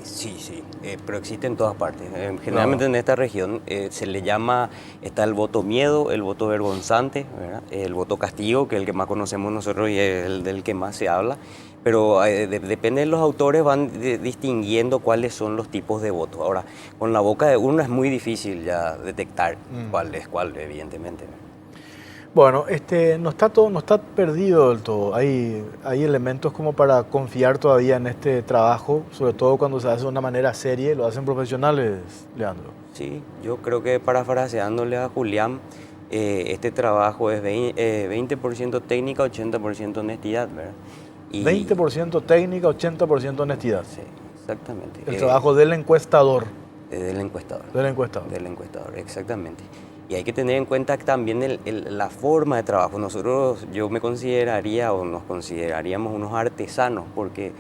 Sí, pero existe en todas partes. Generalmente en esta región se le llama, está el voto miedo, el voto vergonzante, ¿verdad? El voto castigo, que es el que más conocemos nosotros y es el del que más se habla. Pero depende de los autores, van distinguiendo cuáles son los tipos de votos. Ahora, con la boca de uno es muy difícil ya detectar cuál es cuál, evidentemente. Bueno, no está perdido del todo. Hay elementos como para confiar todavía en este trabajo, sobre todo cuando se hace de una manera seria y lo hacen profesionales, Leandro. Sí, yo creo que parafraseándole a Julián, este trabajo es 20% técnica, 80% honestidad, ¿verdad? 20% técnica, 80% honestidad. Sí, exactamente. El trabajo del encuestador. Del encuestador. Del encuestador. Del encuestador, exactamente. Y hay que tener en cuenta también la forma de trabajo. Yo me consideraría o nos consideraríamos unos artesanos porque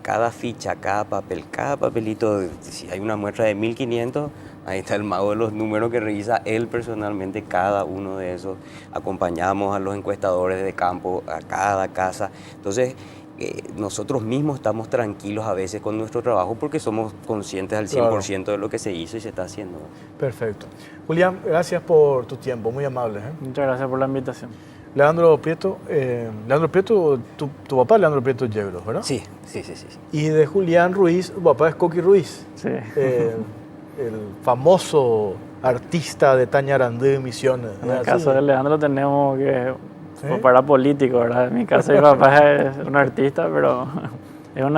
cada ficha, cada papelito, si hay una muestra de 1500, ahí está el mago de los números que revisa él personalmente cada uno de esos. Acompañamos a los encuestadores de campo a cada casa. Entonces, nosotros mismos estamos tranquilos a veces con nuestro trabajo porque somos conscientes al 100% de lo que se hizo y se está haciendo. Perfecto. Julián, gracias por tu tiempo, muy amable. Muchas gracias por la invitación. Leandro Prieto, tu papá es Leandro Prieto Yegros, ¿verdad? Sí. Y de Julián Ruiz, tu papá es Coqui Ruiz. Sí. El famoso artista de Tañarandú y Misiones. En el caso de Leandro tenemos que... Para político, ¿verdad? En mi caso mi papá es un artista, pero es en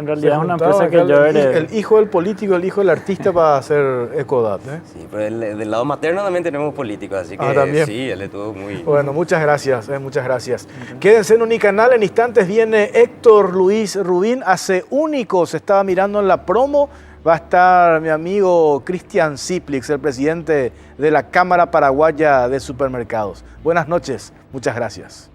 realidad es una empresa que yo heredé. El hijo del político, el hijo del artista para hacer Ecodat, ¿eh? Sí, pero del lado materno también tenemos políticos, así que también. Sí, él estuvo muy... Bueno, muchas gracias, muchas gracias. Quédense en Unicanal, en instantes viene Héctor Luis Rubín, hace único, se estaba mirando en la promo. Va a estar mi amigo Cristian Ciplix, el presidente de la Cámara Paraguaya de Supermercados. Buenas noches, muchas gracias.